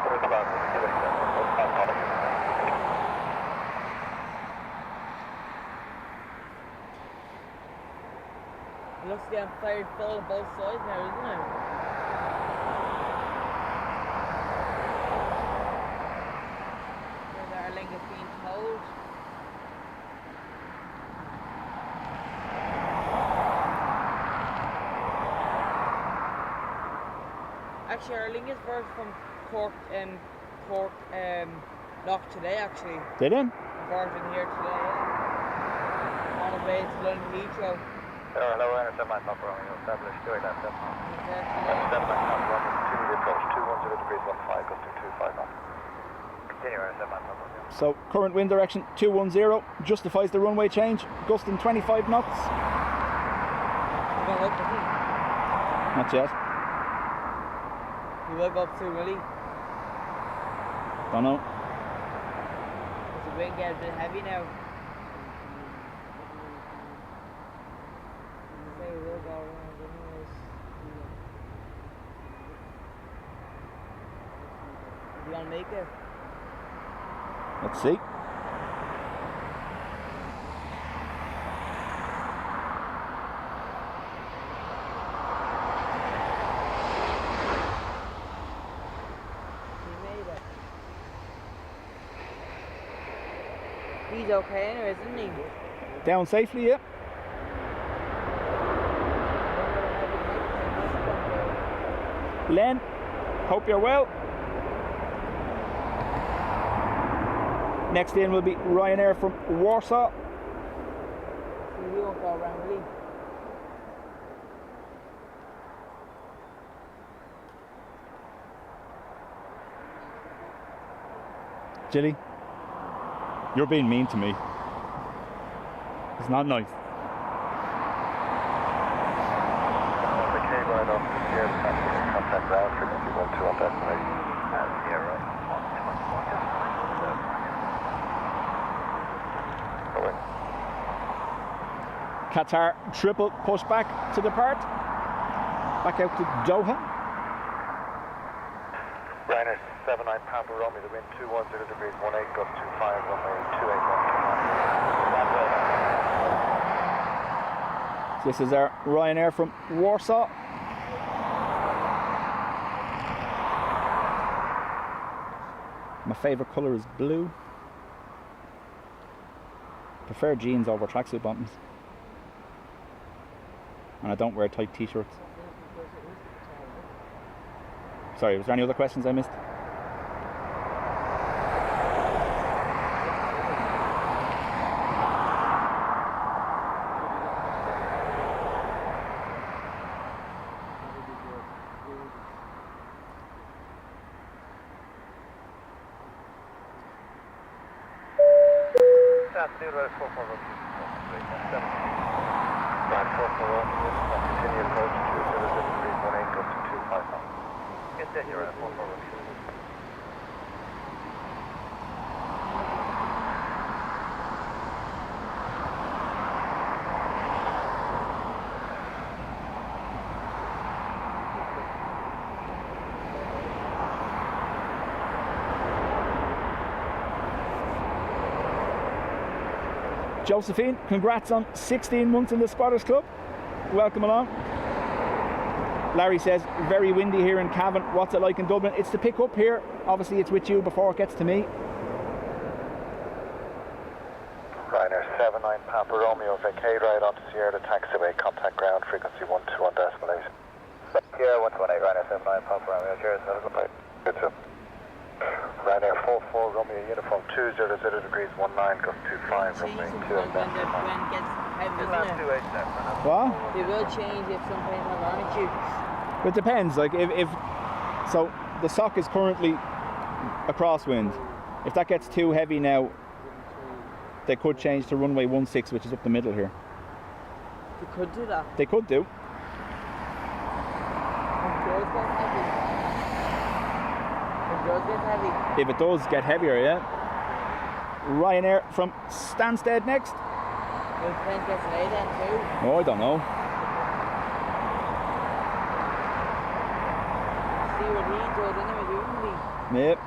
What is the ground? 15 Papa uniform. It looks getting fired full on both sides now, isn't it? There's our link is being told. Actually, our link is first from Cork Knock today, actually. Did it? Converging here today, yeah. On the way to London Heathrow. Hello, intercept my top running, established 2 left. Okay. Intercept my top running, 2 approach, 210 degrees 15, gusting 25 knots. Continue, intercept my top running. So current wind direction 210 justifies the runway change, gusting 25 knots. We're going up, is he? Not yet. He will go up soon, will he? Don't know. Because the wind gets a bit heavy now. Say we will go around anyways. You want to make it? Let's see. He made it. He's okay anyways, isn't he? Down safely, yeah. Len, hope you're well. Next in will be Ryanair from Warsaw. He won't go around, will he? Jilly, you're being mean to me. It's not nice. The cable right off the Sierra taxi contact ground frequency 12 on destination. Sierra 121. Qatar triple pushback to depart. Back out to Doha. Ryanair 79 Papa Romeo, the wind 210 degrees 18 gust 25 runway 281. This is our Ryanair from Warsaw. My favourite colour is blue. Prefer jeans over tracksuit bottoms. And I don't wear tight t-shirts. Sorry, was there any other questions I missed? Continue approach 200 degrees 18 gust 25 knots. Get that, you're at 44. Josephine, congrats on 16 months in the Spotters Club. Welcome along. Larry says, very windy here in Cavan. What's it like in Dublin? It's to pick up here. Obviously it's with you before it gets to me. Ryanair 79 Papa Romeo, vacate right onto Sierra taxiway, contact ground frequency 121 destination. Sierra 118, Ryanair 79 Papa Romeo, cheers, have a good night. Good too. Ryanair 44 Romeo, uniform 200 degrees 19 gust 25, runway 2 when gets heavy, isn't it? What? They will change if some planes have attitude. It depends. Like if so the sock is currently a crosswind. If that gets too heavy now, they could change to runway 16, which is up the middle here. They could do that. They could do. If yours gets heavy. If yours gets heavy. If it does get heavier, yeah. Ryanair from Stansted next. If plane gets laid then too. Oh, I don't know. See what he does anyway, usually. Yep.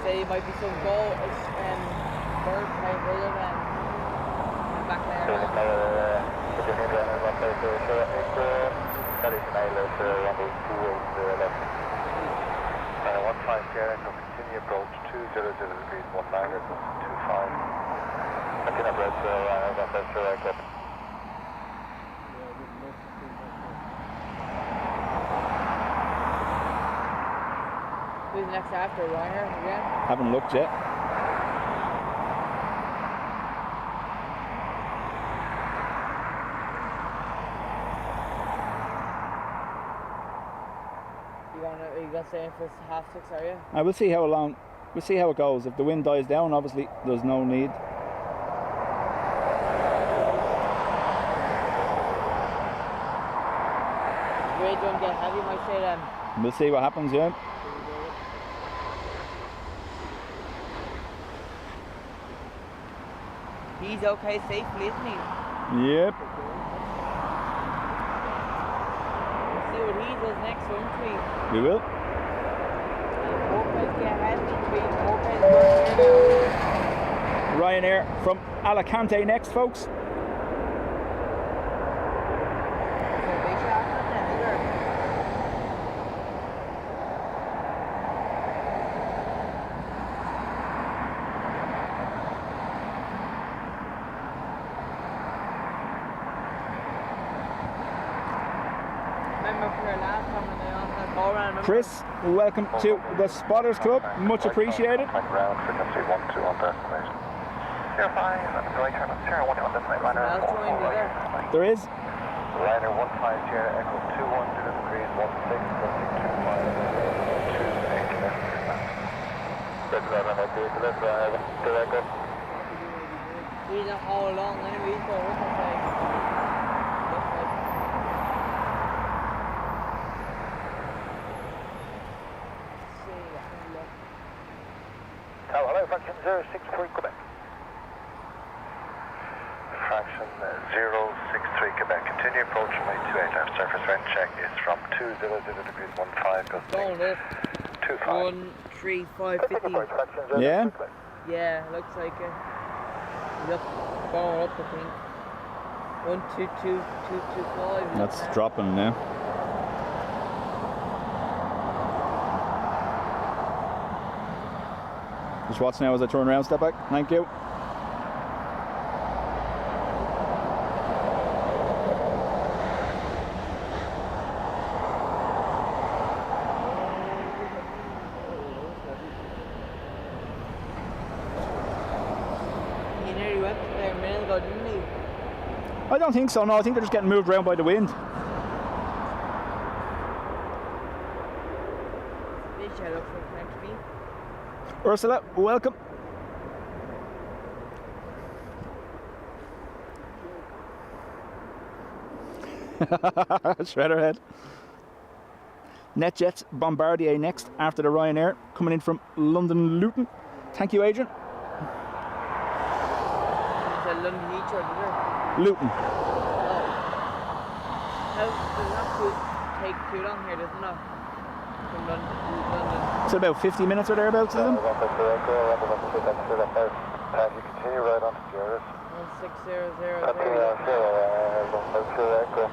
Say it might be some goal, bird type other than back there. And 15 Sierra, so continue approach 200 degrees 19 gust 25. I can have red, so I got that sure I got. Who's next after Ryanair again? Haven't looked yet. You gonna stay in for 6:30, are you? I will see how long. We'll see how it goes. If the wind dies down, obviously there's no need. Wait, don't get heavy, might say then. We'll see what happens, yeah. He's okay safely, isn't he? Yep. We'll see what he does next, won't we? We will. Mopeds get heavy, mopeds work here now. Ryanair from Alicante next, folks. So they shot them then, is there? Remember for our last time when they all had go around, remember? Chris, welcome to the Spotters Club. Much appreciated. Ground frequency 12 on destination. Sierra 5, going turn Sierra 1 on destination. Ryanair Else joined you there. There is. Ryanair 15 Sierra Echo 210 degrees 16 gusting 25 28 kilometers per hour. He's not all along anyway, he's going up the side. Hello, fraction 063 Quebec. Fraction 063 Quebec. Continue approach runway 28 after surface wind check is from 200 degrees 15 Going up. 25. 13550. Yeah? Yeah, looks like it. He's up, going up, I think. 122225. That's dropping now. Just watch now as I turn around, step back. Thank you. He nearly went there a minute ago, didn't he? I don't think so, no. I think they're just getting moved around by the wind. This shed looks like next to me. Ursula, welcome. Shredderhead. NetJets Bombardier next after the Ryanair, coming in from London Luton. Thank you, Adrian. It's a London Heathrow, did it? Luton. Oh. How does that take too long here, doesn't it? From London. It's about 50 minutes or thereabouts, isn't it? You continue right on to Sierra. 16000.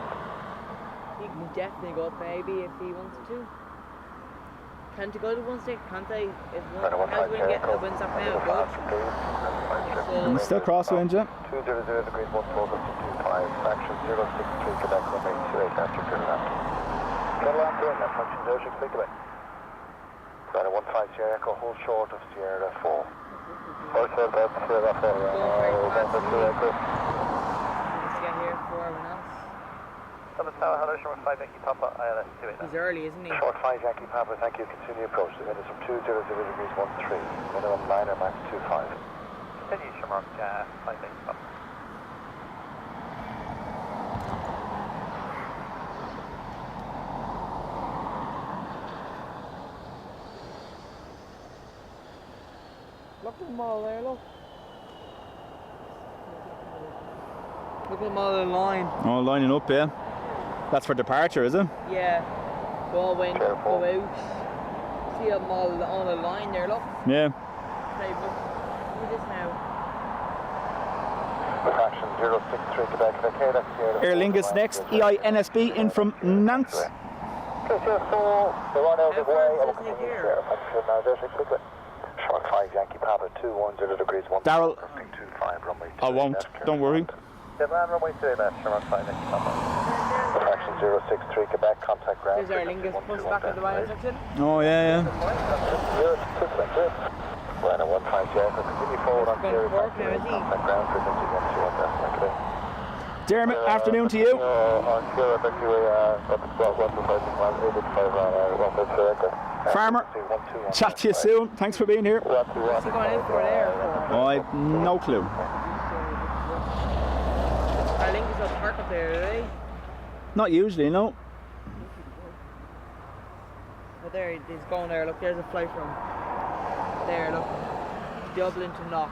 He can definitely go up maybe if he wants to. Can't you go to 16? Can't they? If one, how's we get the winds up now? Good. And still crosswind, yeah. 200 degrees 125, fraction 063 Quebec, runway 28 after Finland. Kettle on doing that, fraction 063 Quebec. Runway 15 Sierra Echo, hold short of Sierra 4. Hold short of Sierra 4, Sierra Echo. Let's get here for everyone else. Hello, Tower, hello, Sherman 5 Yankee Papa, ILS 28. He's early, isn't he? Short 5 Yankee Papa, thank you, continue approach. The wind is from 200 degrees 13, minimum 9 or max 25. Continue, Sherman 5 Yankee Papa. Look at them all there, look. Look at them all in line. Oh, lining up, yeah. That's for departure, is it? Yeah. Go in, Careful. go out. See them all on a line there, look. Yeah. Hey, look at this now. Fraction 063 Quebec, okay, that's Sierra. Aer Lingus next, EINSB in from Nantes. Okay, Sierra 4, they're on out of the way. How far does it take here? Short 5 Yankee Papa, 210 degrees 1. Darryl. 25, runway 2. I won't, don't worry. Deadline runway 2 left, Sherman 5 Yankee Papa. Fraction 063 Quebec, contact ground. There's Aer Lingus pushed back at the right section. Oh, yeah, yeah. Line 15 Sierra, continue forward on Going Sierra. forward now, is he? Contact ground, frequency 121. Dermot, afternoon to you. On Sierra, back to 155, Farmer, chat to you soon. Thanks for being here. What's he going in for there? Oh, I've no clue. Aer Lingus will park up there, do they? Not usually, no. But there, he's going there. Look, there's a flight from there. Look, Dublin to Knock.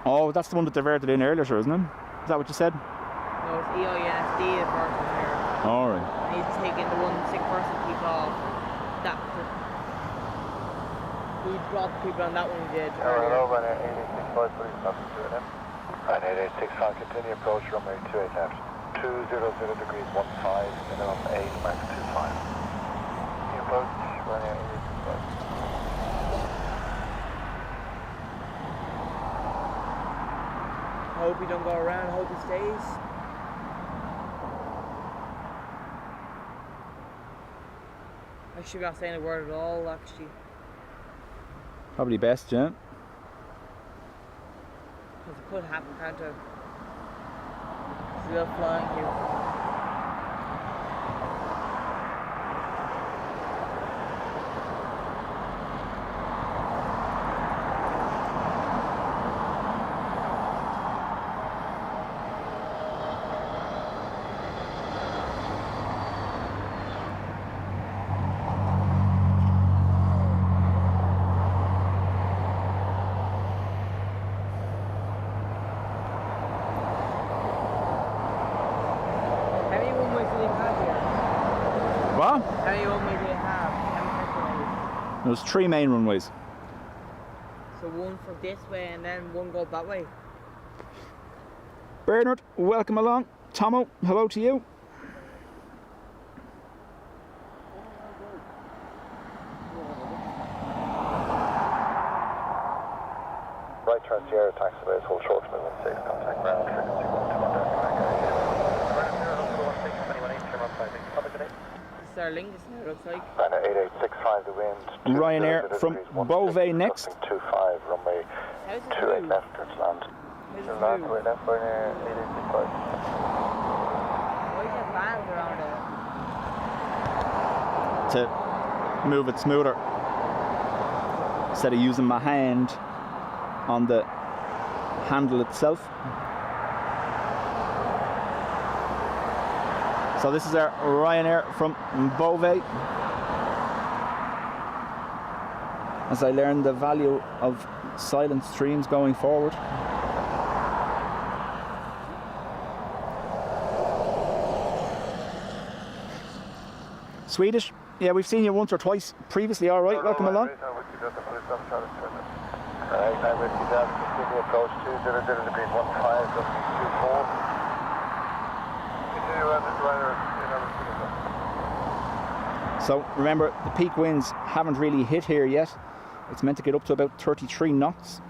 Oh, that's the one that diverted in earlier, sure, isn't it? Is that what you said? No, it's EINSD is parking there. All right. And he's taking the one sick person people off. That. He dropped people on that one he did earlier. Hello, runway 865, please stop and do it now. Runway 865, continue approach, runway 28 left. 200 degrees 15, minimum 8, max 25. Continue approach, runway 865. Hope he don't go around, hope he stays. I should not say a word at all, actually. Probably best, yeah. Because it could happen, can't it? Still flying here. There's 3 main runways. So one for this way and then one go that way. Bernard, welcome along. Tomo, hello to you. Right turn Sierra, taxiways, hold short to movement 6, contact ground, frequency 12 on deck. Starling, this now looks like. Runway 8865, the wind. Ryanair from Beauvais next. 25, runway How's this 28 move? left, there's land. How's this Land, move? way left, Ryanair 8865. Why is there bands around it? To move it smoother. Instead of using my hand on the handle itself. So this is our Ryanair from Beauvais. As I learn the value of silent streams going forward. Swedish, yeah, we've seen you once or twice previously. All right, welcome along. Approach 200 degrees 15, just 24. Continue around this liner, So remember, the peak winds haven't really hit here yet. It's meant to get up to about 33 knots.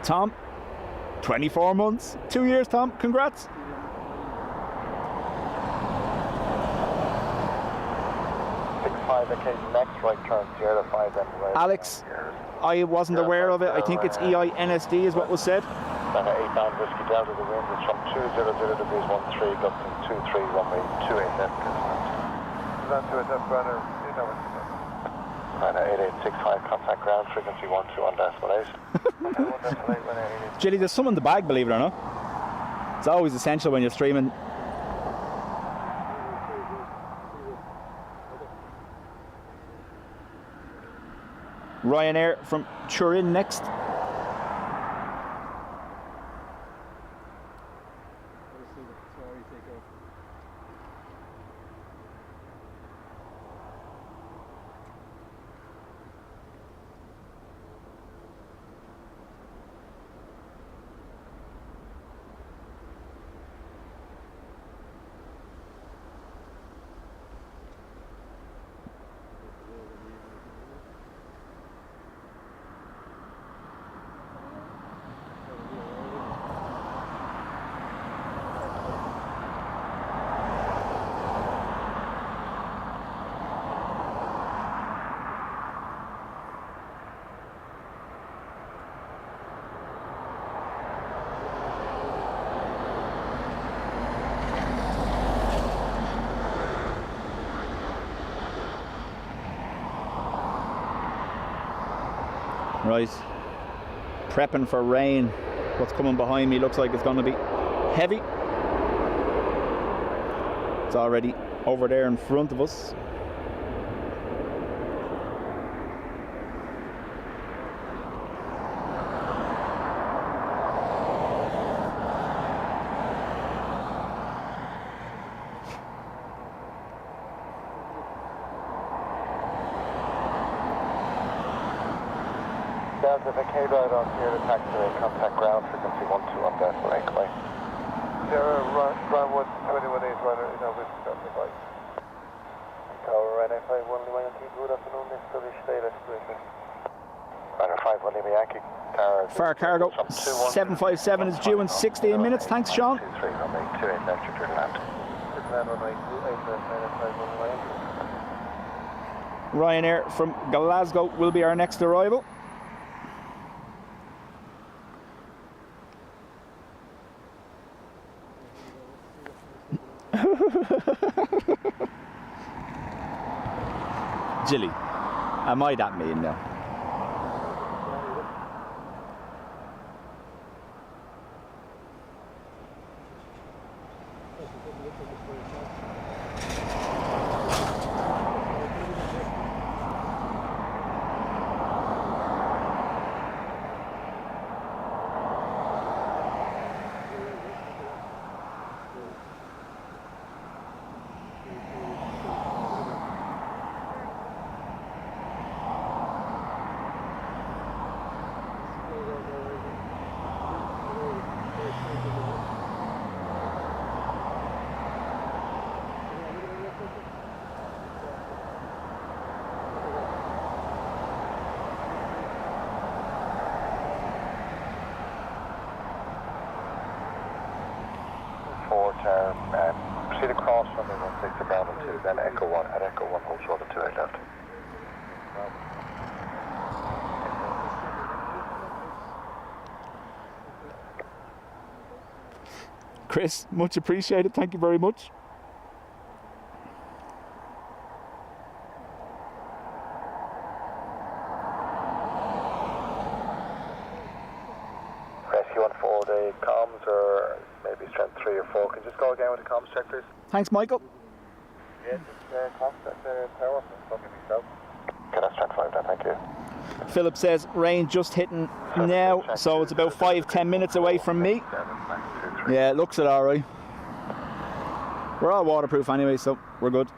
Tom, 24 months, 2 years, Tom, congrats. occasion next right turn Sierra 5 then. Alex, I wasn't aware of it. I think it's EINSD is what was said. And 89 Whiskey Delta, the wind is from 200 degrees 13, gusting 23, runway 28 left. Is that to a death runner? And 8865, contact ground, frequency 12 on decimal 8. Jilly, there's some in the bag, believe it or not. It's always essential when you're streaming. Ryanair from Turin next. Right, prepping for rain. What's coming behind me looks like it's going to be heavy. It's already over there in front of us. Delta, the K ride on Sierra taxiway, contact ground, frequency 12 on decimal 8, Sierra, ground 1, 21 8, runner, Whiskey Delta, bye. Good afternoon, Mr. Runner 51 Lima Yankee. Far cargo 757 is due in 16 minutes. Thanks, Sean. 23, runway 28 left, return land. Ryanair from Glasgow will be our next arrival. Jilly, am I that mean now? Proceed across runway 16 to Bravo 2, then Echo 1. At Echo 1, hold short of 28 left. Chris, much appreciated. Thank you very much. Rescue 1 for the comms, or maybe strength 3 or 4. Can you just go again with the comms check, please? Thanks, Michael. Yes, it's constant power from myself. Okay, that's strength 5 then, thank you. Philip says rain just hitting now, so it's about 5-10 minutes away from me. Yeah, it looks it alright. We're all waterproof anyway, so we're good.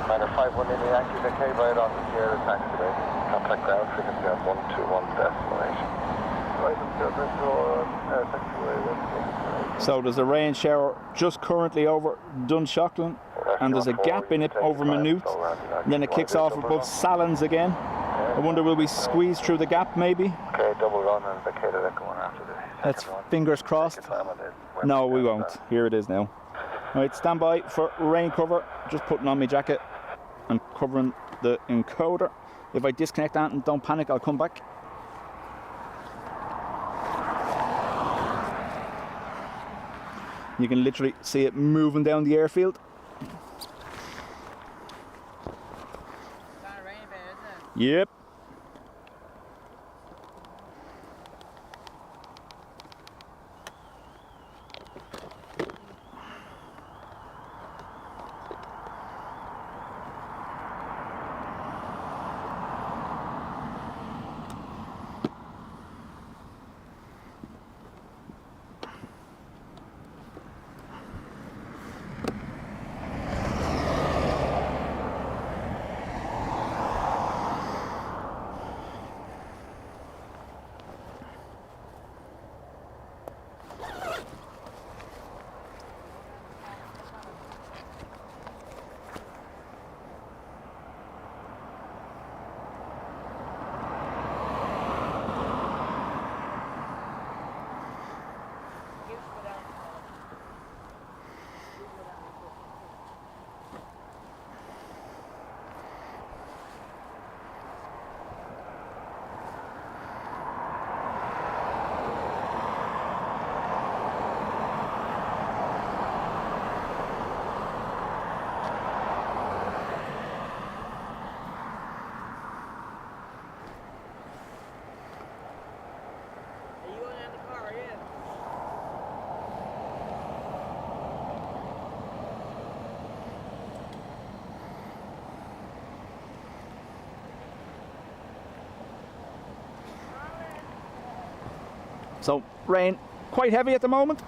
Minor 51 in the active decay right on the Sierra taxiway. Contact ground frequency on 121.8. So there's a rain shower just currently over Dunshaughlin, and there's a gap in it over Maynooth, and then it kicks off above Salins again. I wonder, will we squeeze through the gap maybe? Okay, double run and vacated Echo 1 after this. Let's fingers crossed. No, we won't. Here it is now. Right, stand by for rain cover. Just putting on my jacket and covering the encoder. If I disconnect that, and don't panic, I'll come back. You can literally see it moving down the airfield. Yep. So rain quite heavy at the moment.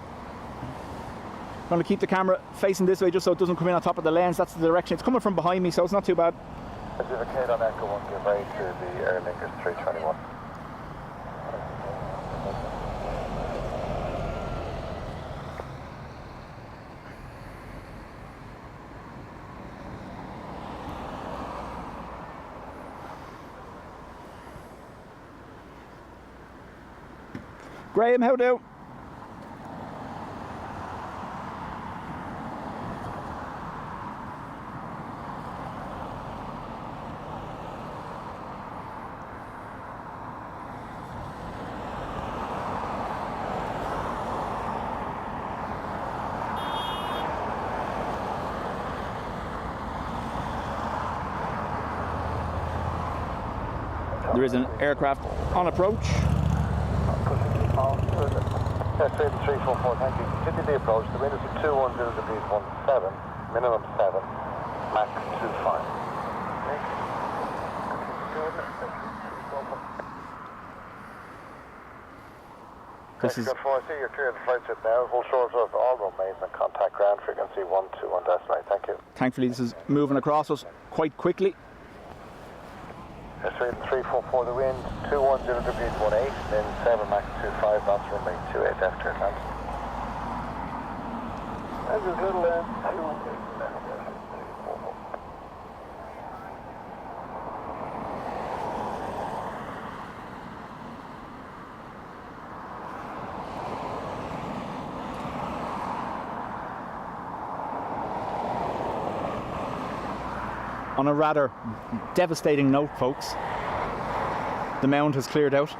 I'm going to keep the camera facing this way just so it doesn't come in on top of the lens. That's the direction. It's coming from behind me, so it's not too bad. Certificate on Echo 1, give way to the Air Linkers 321. Graham, how do? There is an aircraft on approach. Yes, 344, thank you. Continue the approach. The wind is at 210 degrees 17, minimum 7, max 25. This is... I see you're clear of the flight set now. Hold short of all runways and contact ground frequency 121 decimal. Thank you. Thankfully this is moving across us quite quickly. Yes, 344, the wind 210 degrees 18, then 7 max 25 knots, runway 28 after land. There's a little land 2. On a rather devastating note, folks, the mound has cleared out.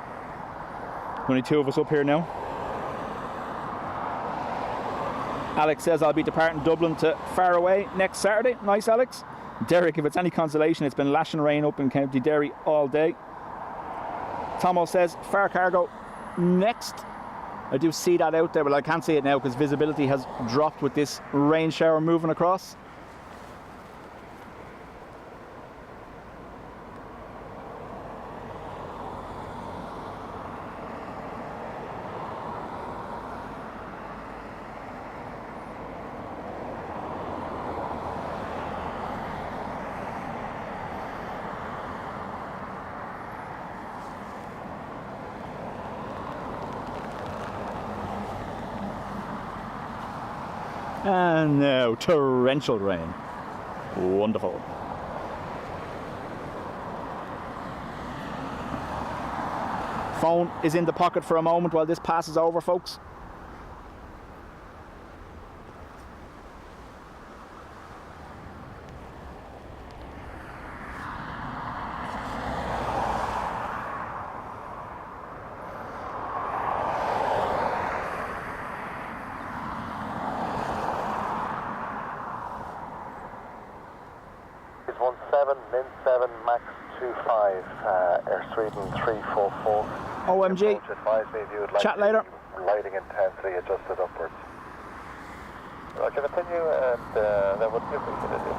Only two of us up here now. Alex says I'll be departing Dublin to Faraway next Saturday. Nice, Alex. Derek, if it's any consolation, it's been lashing rain up in County Derry all day. Tomo says Far Cargo next. I do see that out there, but I can't see it now because visibility has dropped with this rain shower moving across. And now torrential rain. Wonderful. Phone is in the pocket for a moment while this passes over, folks. Min 7, max 25, Air Sweden 344. OMG. Advise me if you would like Chat later. Lighting intensity adjusted upwards. I can continue and that would be appreciated.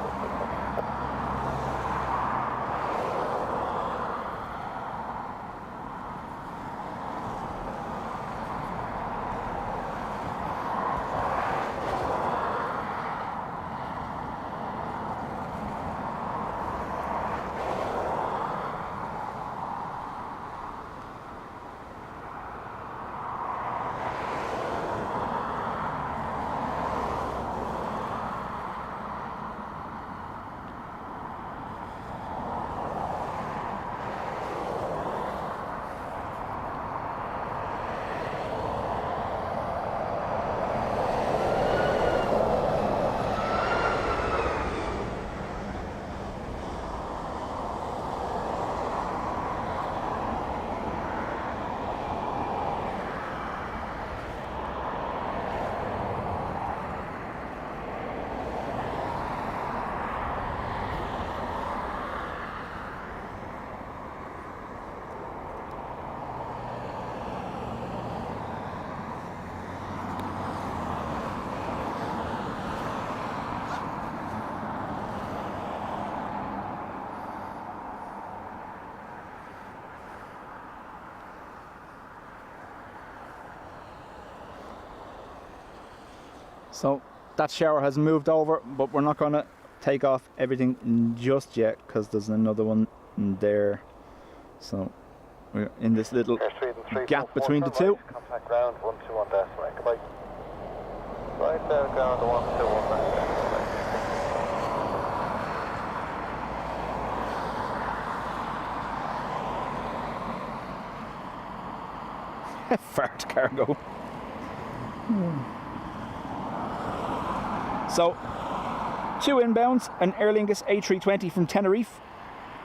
So that shower has moved over, but we're not going to take off everything just yet because there's another one there. So we're in this little gap between the two. Contact ground 121 decimal. Goodbye. Right there, ground 121 Fart cargo. So, 2 inbounds, an Aer Lingus A320 from Tenerife,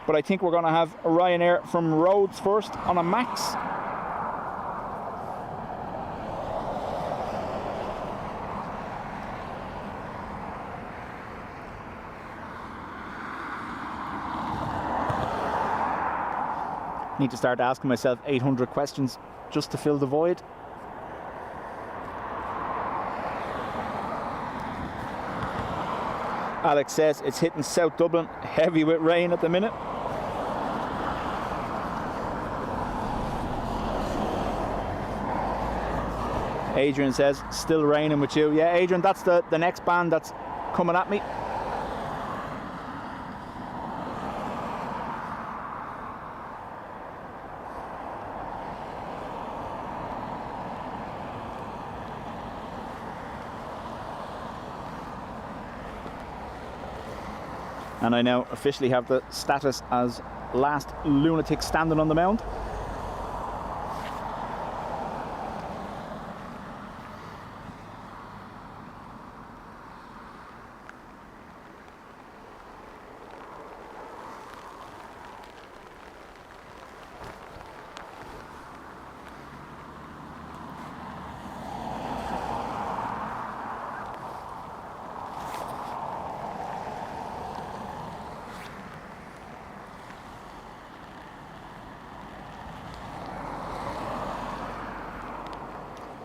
but I think we're going to have a Ryanair from Rhodes first on a MAX. Need to start asking myself 800 questions just to fill the void. Alex says it's hitting South Dublin heavy with rain at the minute. Adrian says still raining with you. Yeah, Adrian, that's the next band that's coming at me. And I now officially have the status as last lunatic standing on the mound.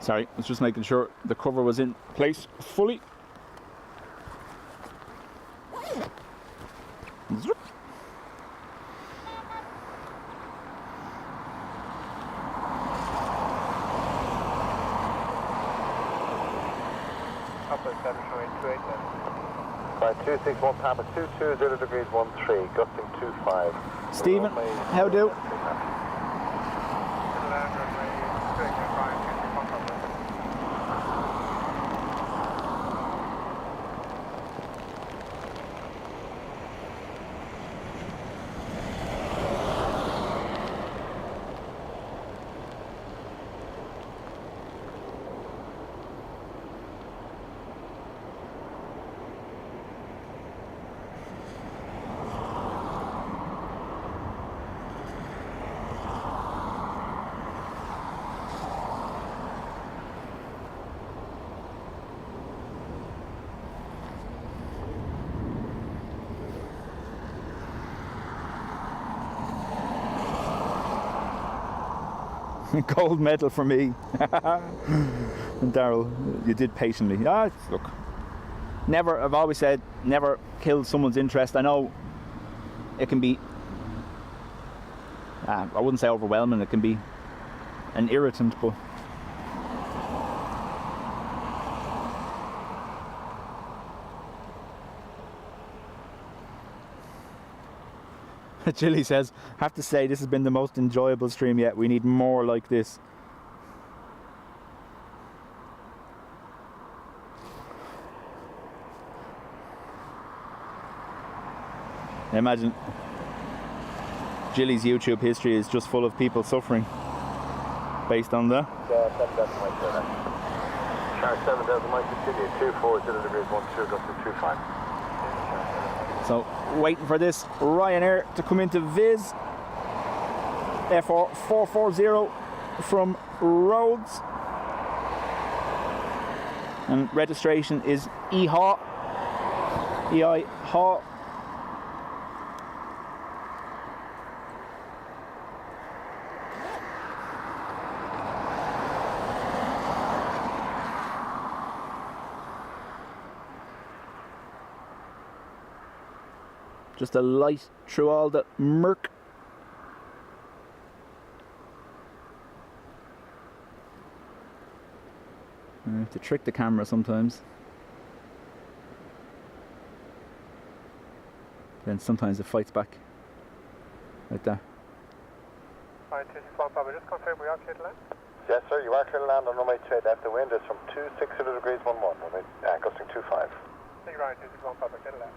Sorry, I was just making sure the cover was in place fully. Zoop. Upper 728 then. 261 Papa 220 degrees 13, gusting 25. Stephen, how do? Gold medal for me. And Daryl, you did patiently. Look, never, I've always said, never kill someone's interest. I know it can be, I wouldn't say overwhelming, it can be an irritant, but Chili says, have to say this has been the most enjoyable stream yet. We need more like this. I imagine Jilly's YouTube history is just full of people suffering based on that. Yeah, 7 decimal there. Shark 7 decimal, continue 240 degrees 12, gusting 25. So, waiting for this Ryanair to come into Viz. FR 440 from Rhodes. And registration is EIHA. EIHA. Just a light through all the murk. I have to trick the camera sometimes. then sometimes it fights back like that. Alright, 261 Papa, just confirm we are clear to land? Yes sir, you are clear to land on runway 28 left. The wind is from 260 degrees 11, runway gusting 25. Thank you, Ryan, 261 Papa, clear to land.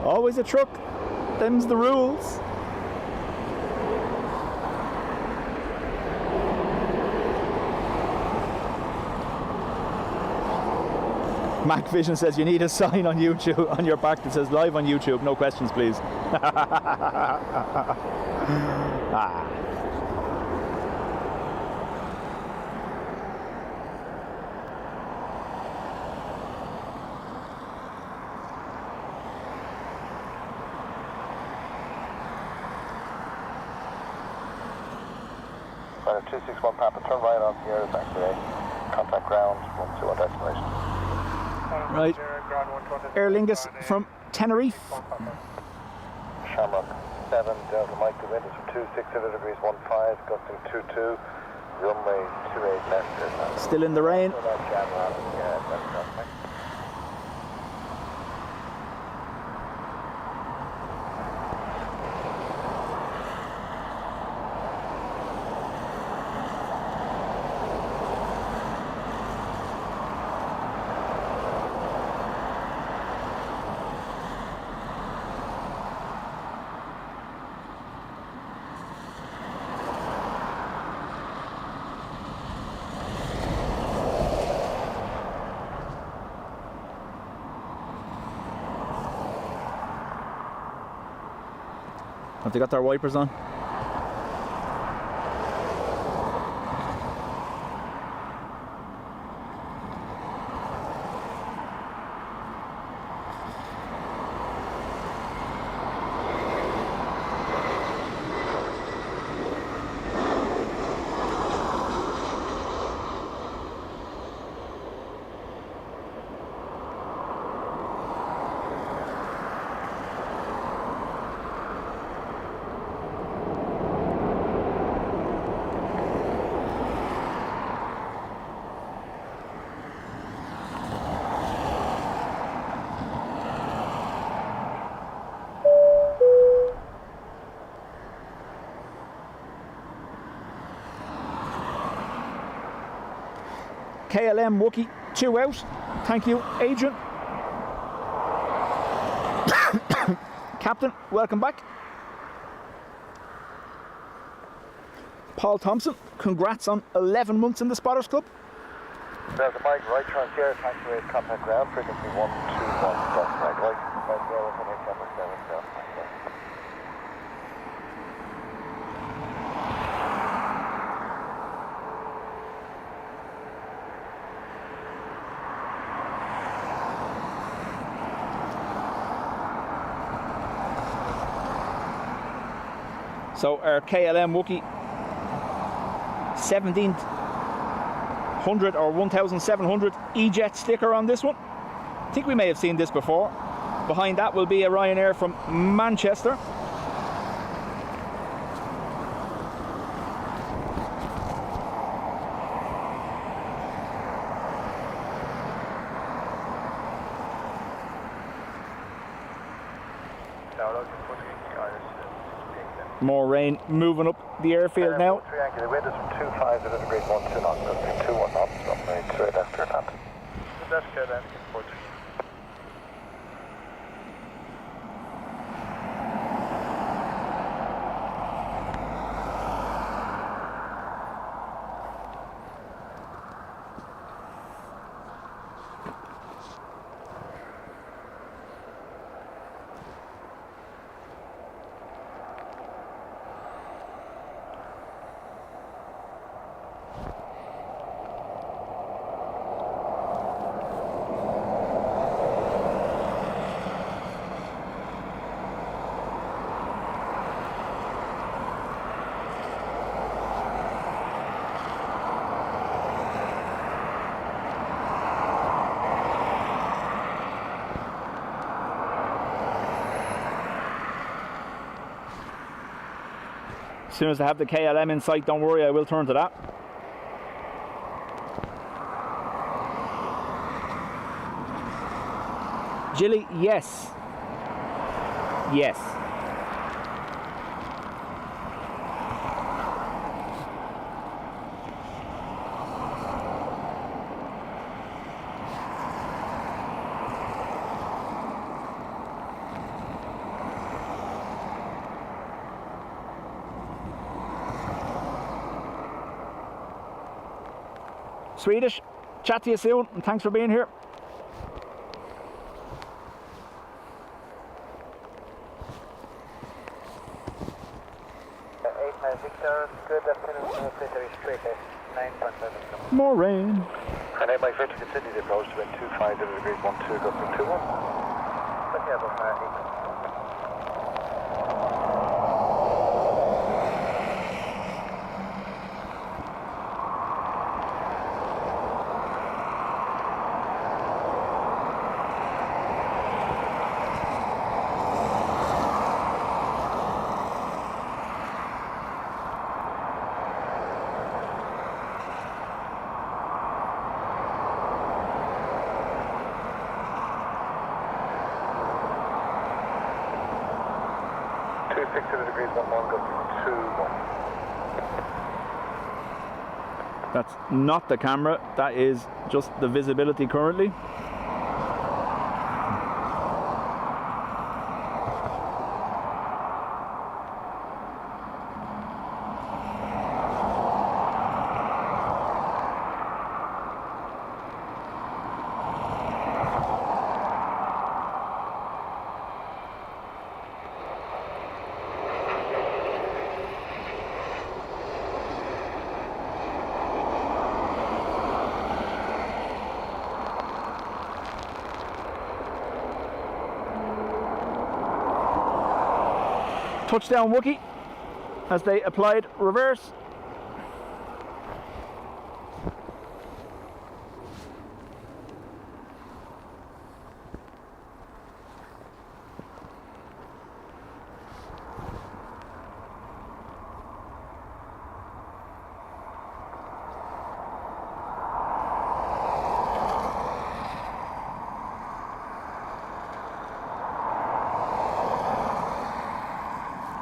Always a truck. Them's the rules. Mac Vision says you need a sign on YouTube on your back that says live on YouTube. No questions, please. Ah. Runway 261 Papa, turn right on the air, taxiway. Contact ground, 121 destination. Right. Aer Lingus from Tenerife. Shamrock 7, Delta Mike, the wind is from 260 degrees 15, gusting 22, runway 28 left. Still in the rain. Have they got their wipers on? KLM Wookie, 2 out. Thank you, Adrian. Captain, welcome back. Paul Thompson, congrats on 11 months in the Spotters Club. Delta Mike, right transfer, taxiway, contact ground, frequency 121, Delta Mike, right, 50, number 7, Delta Mike. So our KLM Wookie 1700 or 1700 E-Jet sticker on this one. I think we may have seen this before. Behind that will be a Ryanair from Manchester. More rain moving up the airfield now. The wind is from 25 degrees 12 knots, 21 knots, runway 28 left clear land. That's good, then. soon as I have the KLM in sight, don't worry, I will turn to that. Jilly, yes. Yes. Swedish, chat to you soon, and thanks for being here. Good afternoon, straight 9.7. More rain. And 8 Mike Victor, continue the approach to wind 250 degrees 12, gusting 21. Okay, about 260 degrees 11, gusting 21. That's not the camera, that is just the visibility currently. Touchdown Wookie as they applied reverse.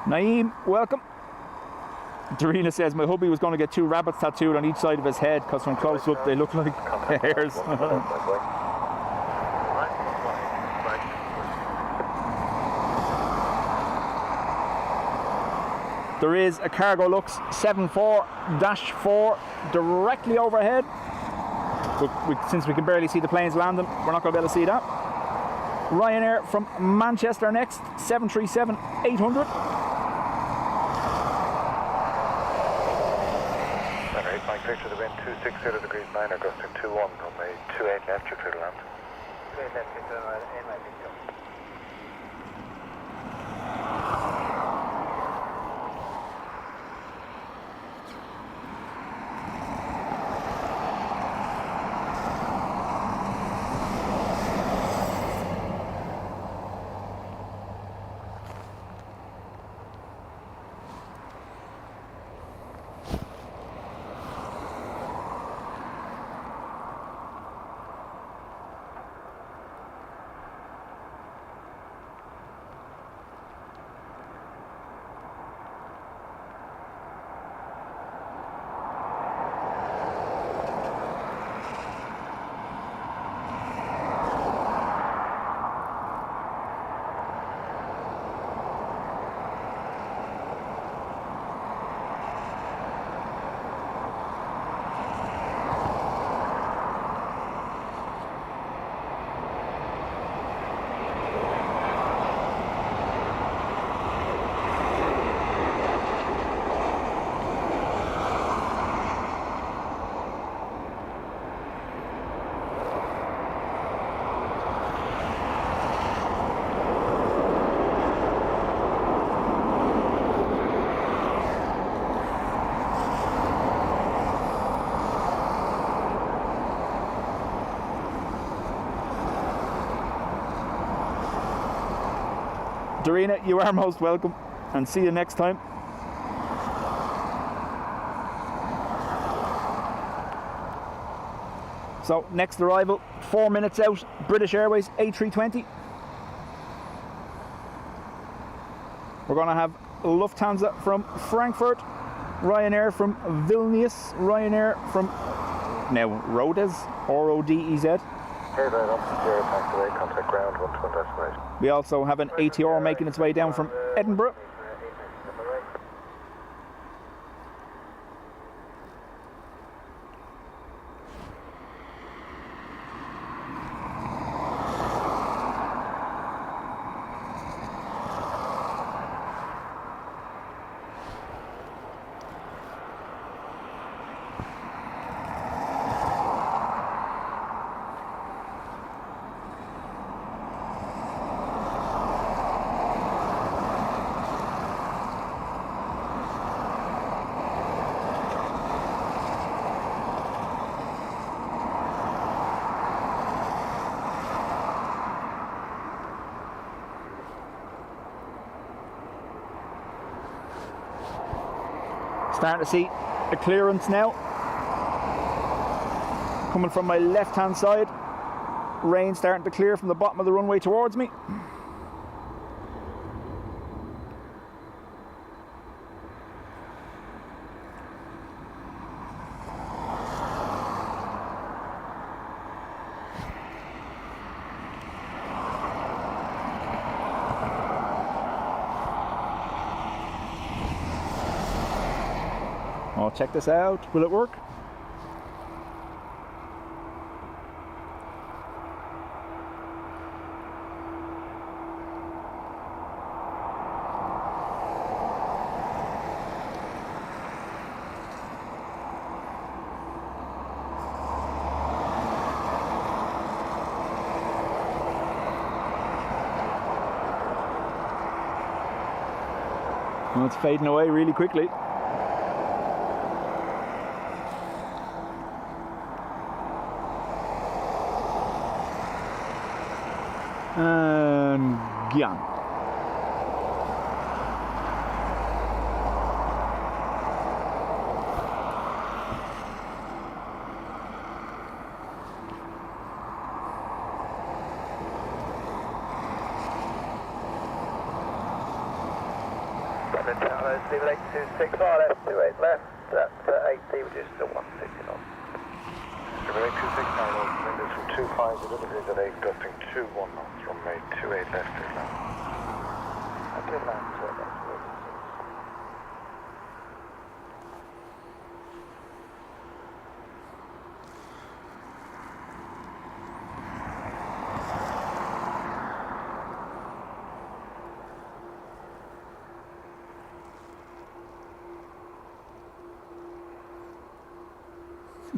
Naeem, welcome. Darina says, my hubby was going to get 2 rabbits tattooed on each side of his head because from close up they look like hairs. There is a Cargo Lux 74-4 directly overhead. But since we can barely see the planes landing, we're not going to be able to see that. Ryanair from Manchester next, 737-800. Picture the wind 260 degrees 9 or gusting 21, runway 28 left, you're clear to land. 28 left, you're clear to land, in my picture. Darina, you are most welcome, and see you next time. So next arrival, 4 minutes out, British Airways A320. We're going to have Lufthansa from Frankfurt, Ryanair from Vilnius, Ryanair from now Rodez, R-O-D-E-Z. Contact ground 12 destination. We also have an ATR making its way down from Edinburgh. Starting to see a clearance now. Coming from my left hand side. Rain starting to clear from the bottom of the runway towards me. Oh, check this out. Will it work? Well, it's fading away really quickly. And gone. Level 826 RF28 left at 8D, which is still 160 knots. Level 826 now, windows from 25 deliveries at 8, gusting 21 knots from 28 left to land. I did land to it, that's good.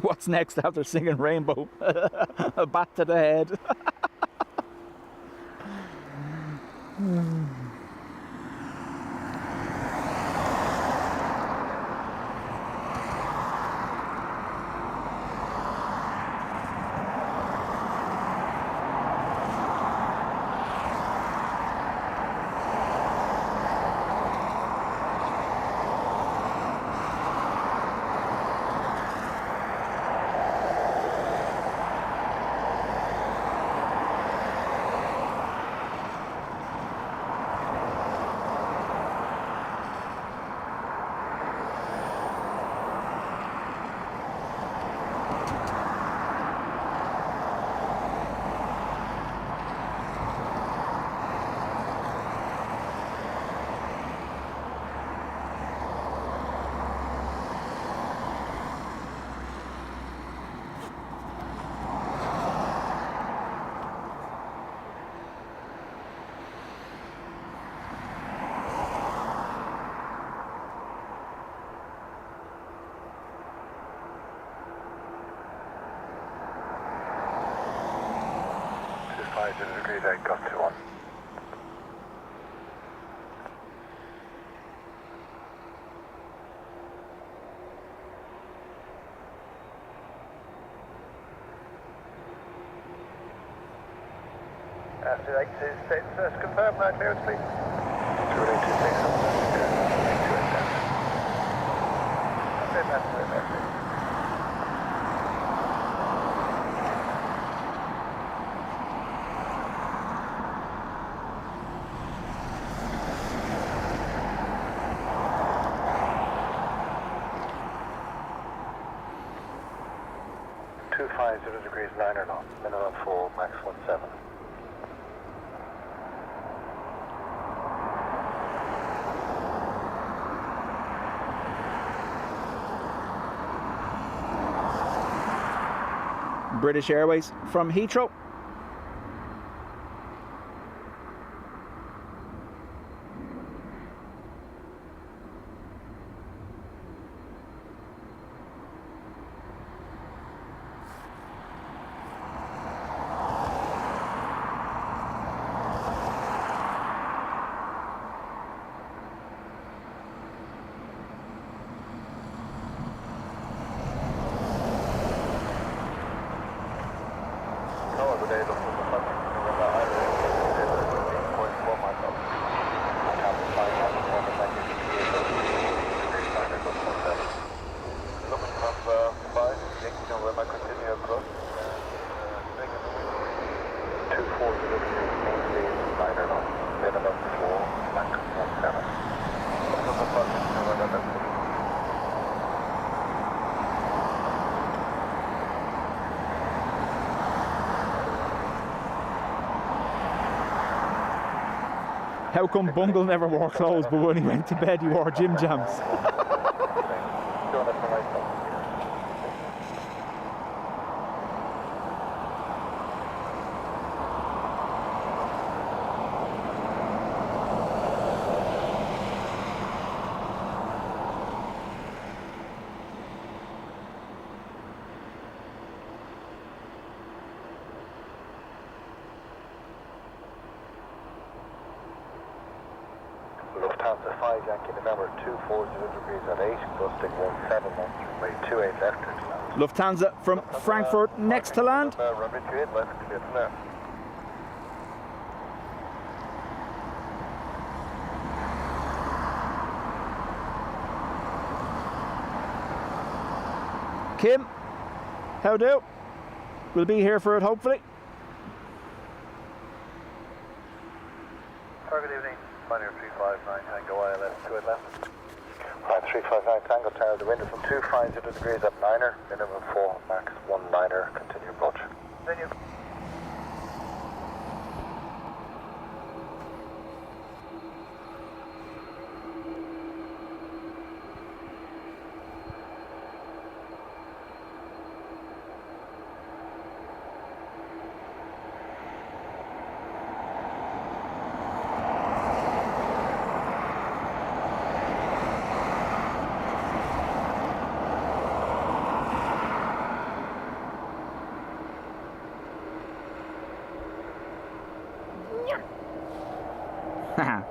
What's next after singing Rainbow? A bat to the head. Degrees 8, gust 21. After 826, confirm my clearance, please. 2826, that's it, that's it. 250 degrees 9 knots, minimum full, max 17. British Airways from Heathrow. How come Bungle never wore clothes, but when he went to bed he wore gym jams? Lufthansa 5 Yankee November 240 degrees at 8, gusting 17 knots, runway 28 left clear to land. Lufthansa from Frankfurt next to land. Runway 28 left clear to land. Kim, how do? We'll be here for it hopefully. Target evening, Pioneer 359 Tango ILS 28 left. Right, 359 Tango Tower, the wind is from 250 degrees at 9er, minimum 4, max 19er, continue approach. Continue.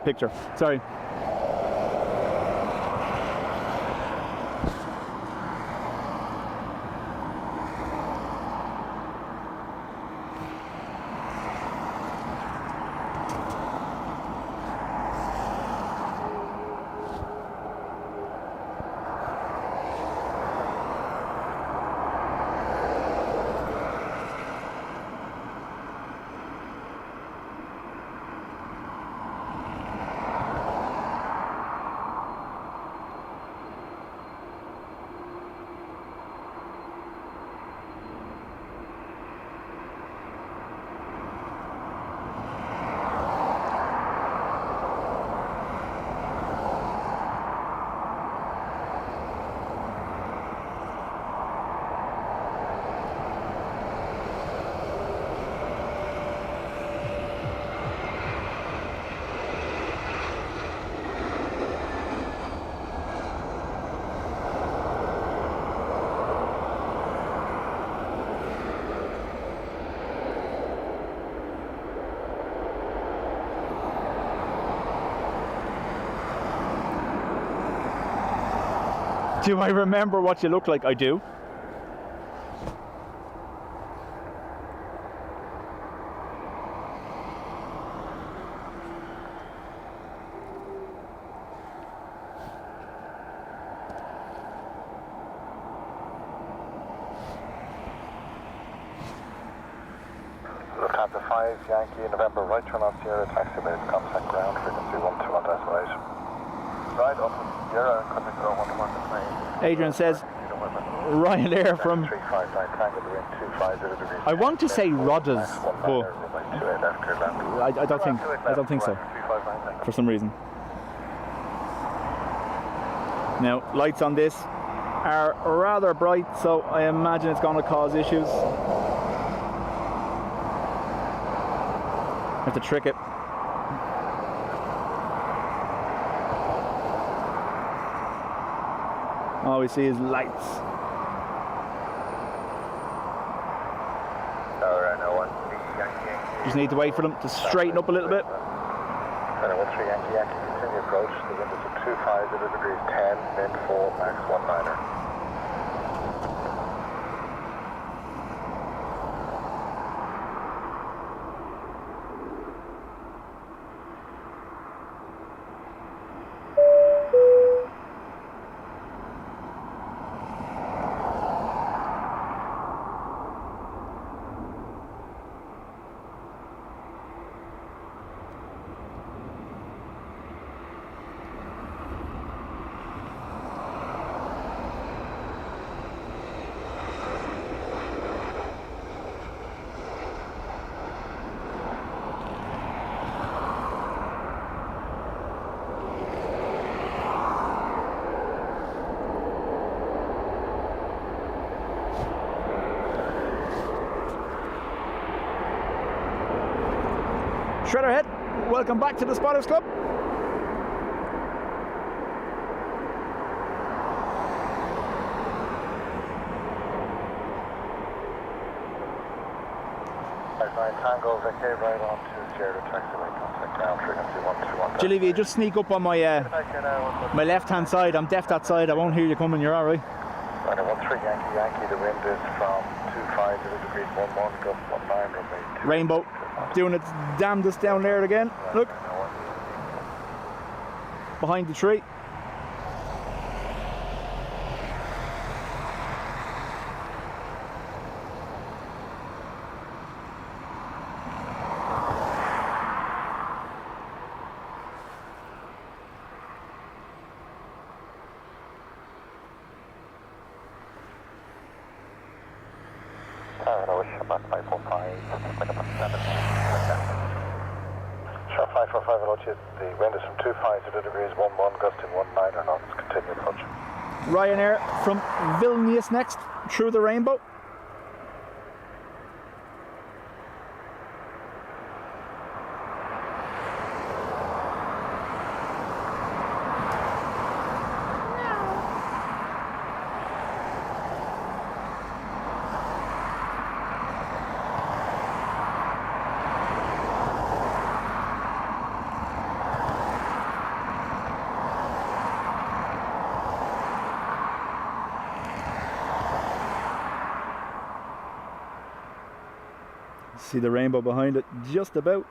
Picture. Sorry. Do I remember what you look like? I do. Lufthansa 5 Yankee November, right turn on Sierra, taxi base, contact ground, frequency 12 on decimation. Right up Sierra, contact ground 1 to 1 decimation. Adrian says Ryanair from, 359 Tango, the wind 250 degrees. I want to say Rodders, but I don't think so, for some reason. Now, lights on this are rather bright, so I imagine it's going to cause issues. Have to trick it. All we see is lights. Just need to wait for them to straighten up a little bit. 13 Yankee Yankee, continue approach. The wind is at 250 degrees 10, wind 4, max 19er. Shredderhead, welcome back to the Spotters Club. Tango, vacate right on to Sierra taxiway, contact ground frequency 121. Jill, you just sneak up on my my left-hand side. I'm deaf that side. I won't hear you coming. You're all right. Runway 13 Yankee Yankee. The wind is from 250 degrees 11, gust 19, runway 2. Rainbow doing its damnedest down there again. Look, behind the tree. Sure, 545 approaches. The wind is from 250 degrees 11, gusting 19 knots. Continue approach. Ryanair from Vilnius next, through the rainbow. See the rainbow behind it, just about.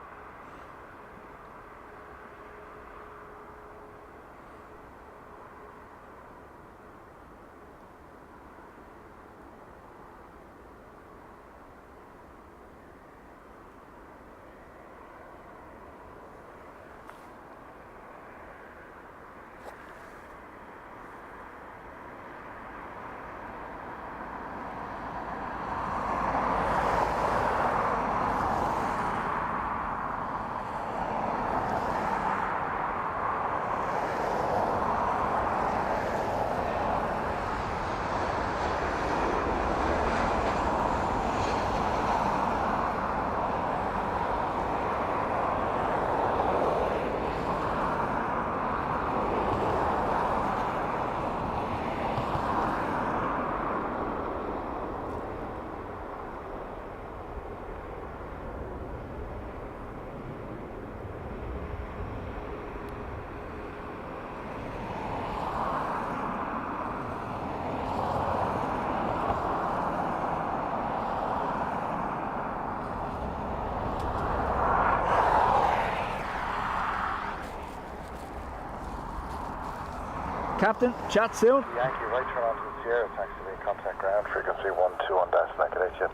Captain, chat soon. Yankee, right turn onto the Sierra taxiway, contact ground frequency 12 on dash negative.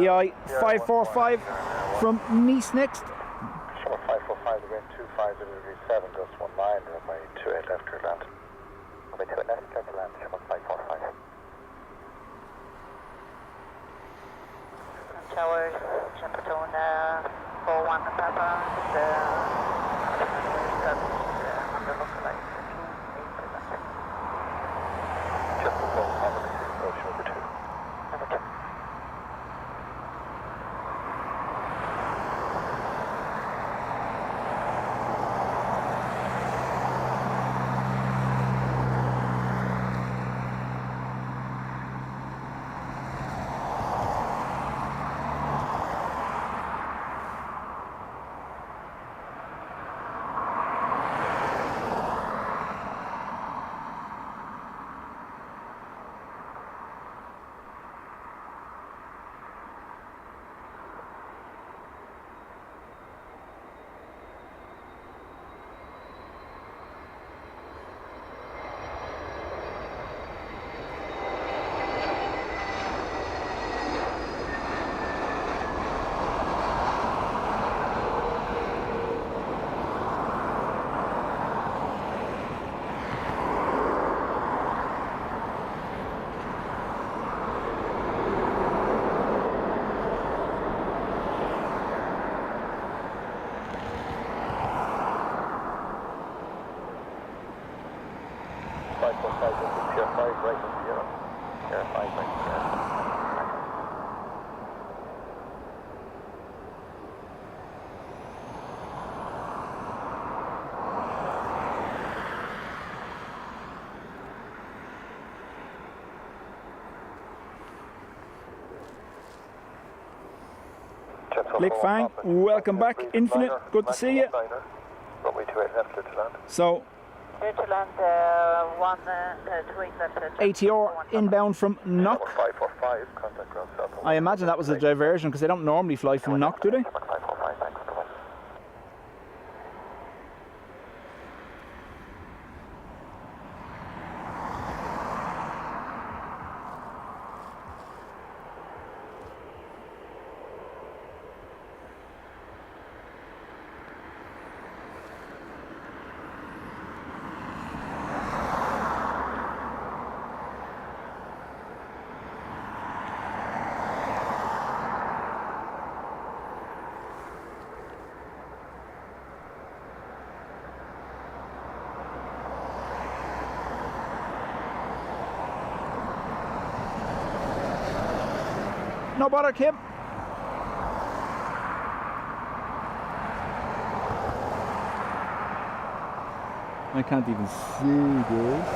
EI 545 from Nice next. Sure, 545, the wind 250 degrees 7, gust 19, runway 28 left clear land. Runway 28 left clear land, Sherman 545. Towers, Jumper Tone, 41 Papa, on the lookalike, 28%. Just before Papa, approach number 2. Number 2. Lick Fang, welcome back. Infinite, good to see you. Runway 28 left, clear to land. So, Clear to land, 28 left. ATR inbound from Knock. 545, contact ground south. I imagine that was a diversion because they don't normally fly from Knock, do they? 545, thanks. No bother, Kim. I can't even see this.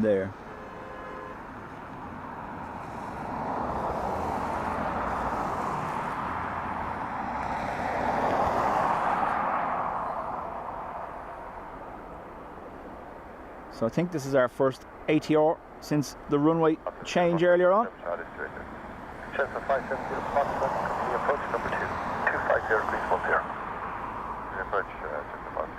There. So I think this is our first ATR since the runway change earlier on. Chance of 570 Foxtrot, approach number 2, 250 degrees 10. Approach just about.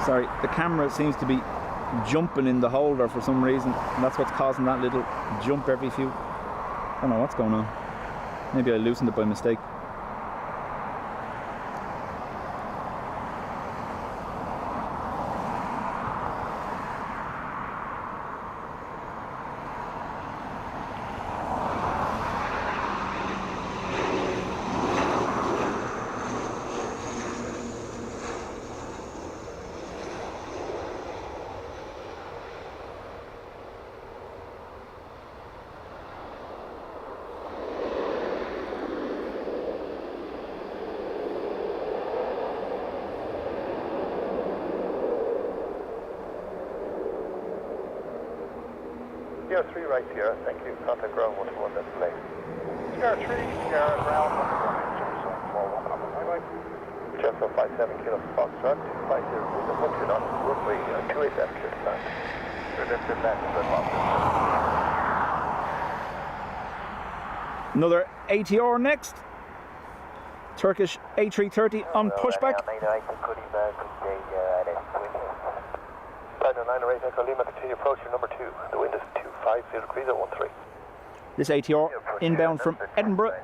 Sorry, the camera seems to be jumping in the holder for some reason, and that's what's causing that little jump every few. I don't know what's going on. Maybe I loosened it by mistake. Sierra 3 right here, thank you. Contact ground 121, that's late. Sierra 3, Sierra ground 121, Jump 57 Kilo Foxtrot, 250 with a hook on runway 28 left, clear to land. Clear left and land, red box. Another ATR next. Turkish A330 on pushback. Liner 908 Echo Lima, continue approaching number 2. The wind is 250 degrees at 13. This ATR inbound from Edinburgh.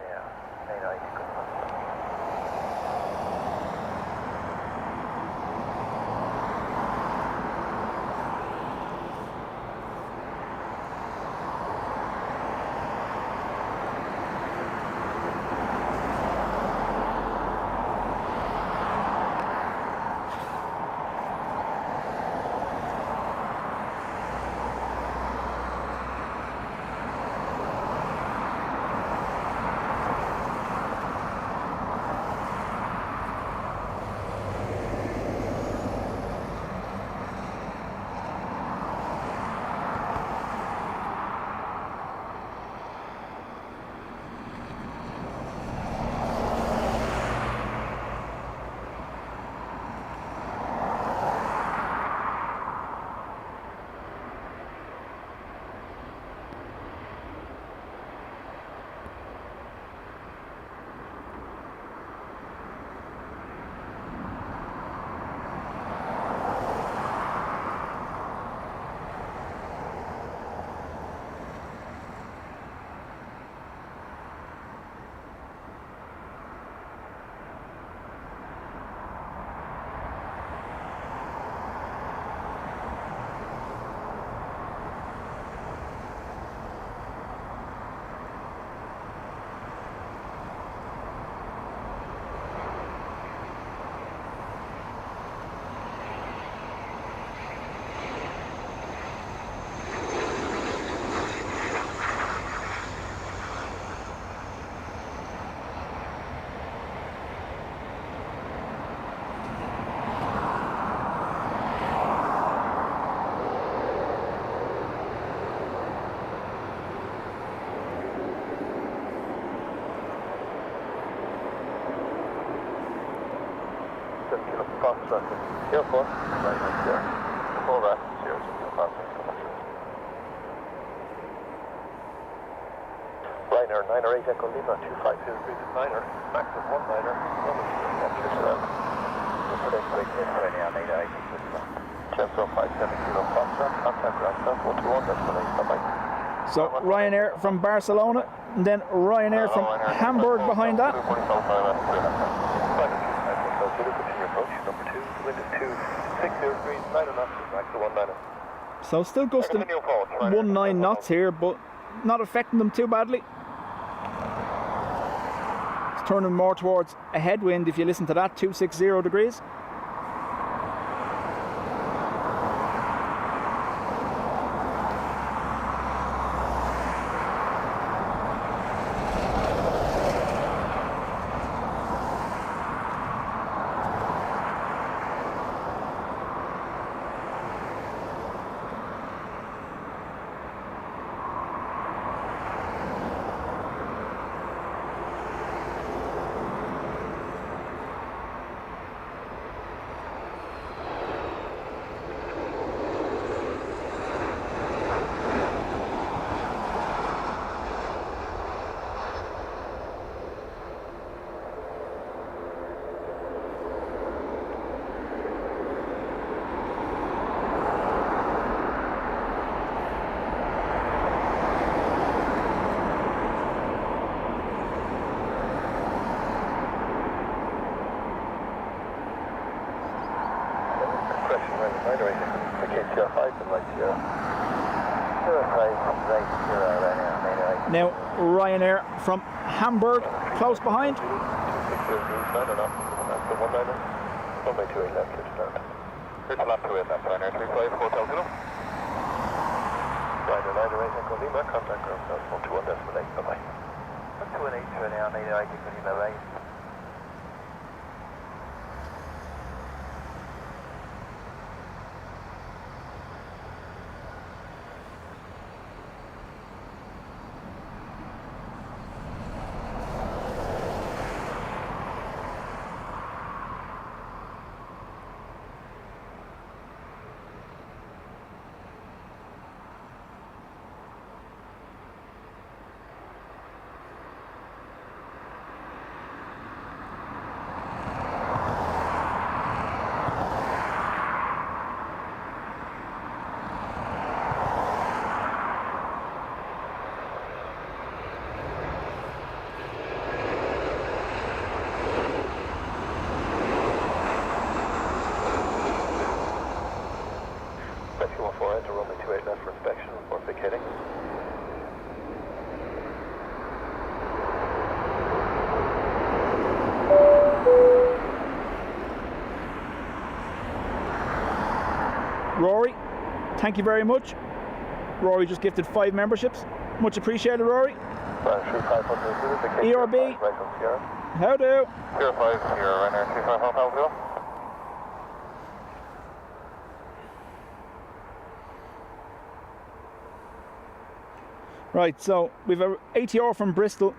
Airport, right next there. Before that, zero to passing. Liner 908 Echo Lima, 250 degrees at Liner, max of 1 liner, runway 570 Foxtrot, contact ground south 121, destination, bye-bye. So Ryanair from Barcelona, and then Ryanair from Hamburg behind that. So still gusting 19 knots here, but not affecting them too badly. It's turning more towards a headwind if you listen to that, 260 degrees. Now Ryanair from Hamburg, close behind. Rory, thank you very much. Rory just gifted 5 memberships. Much appreciated, Rory. ERB. How do? 05, Ryanair 35550. Right, so we've an ATR from Bristol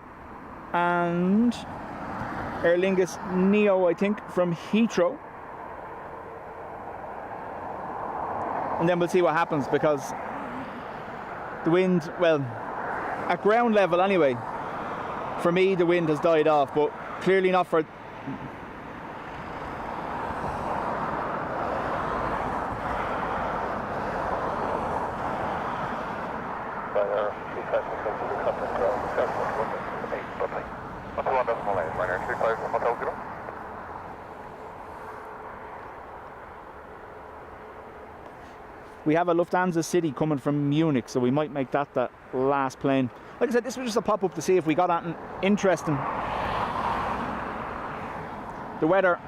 and Aer Lingus Neo, I think, from Heathrow. And then we'll see what happens, because the wind, well, at ground level anyway, for me the wind has died off, but clearly not for... We have a Lufthansa City coming from Munich, so we might make that the last plane. Like I said, this was just a pop-up to see if we got anything interesting. The weather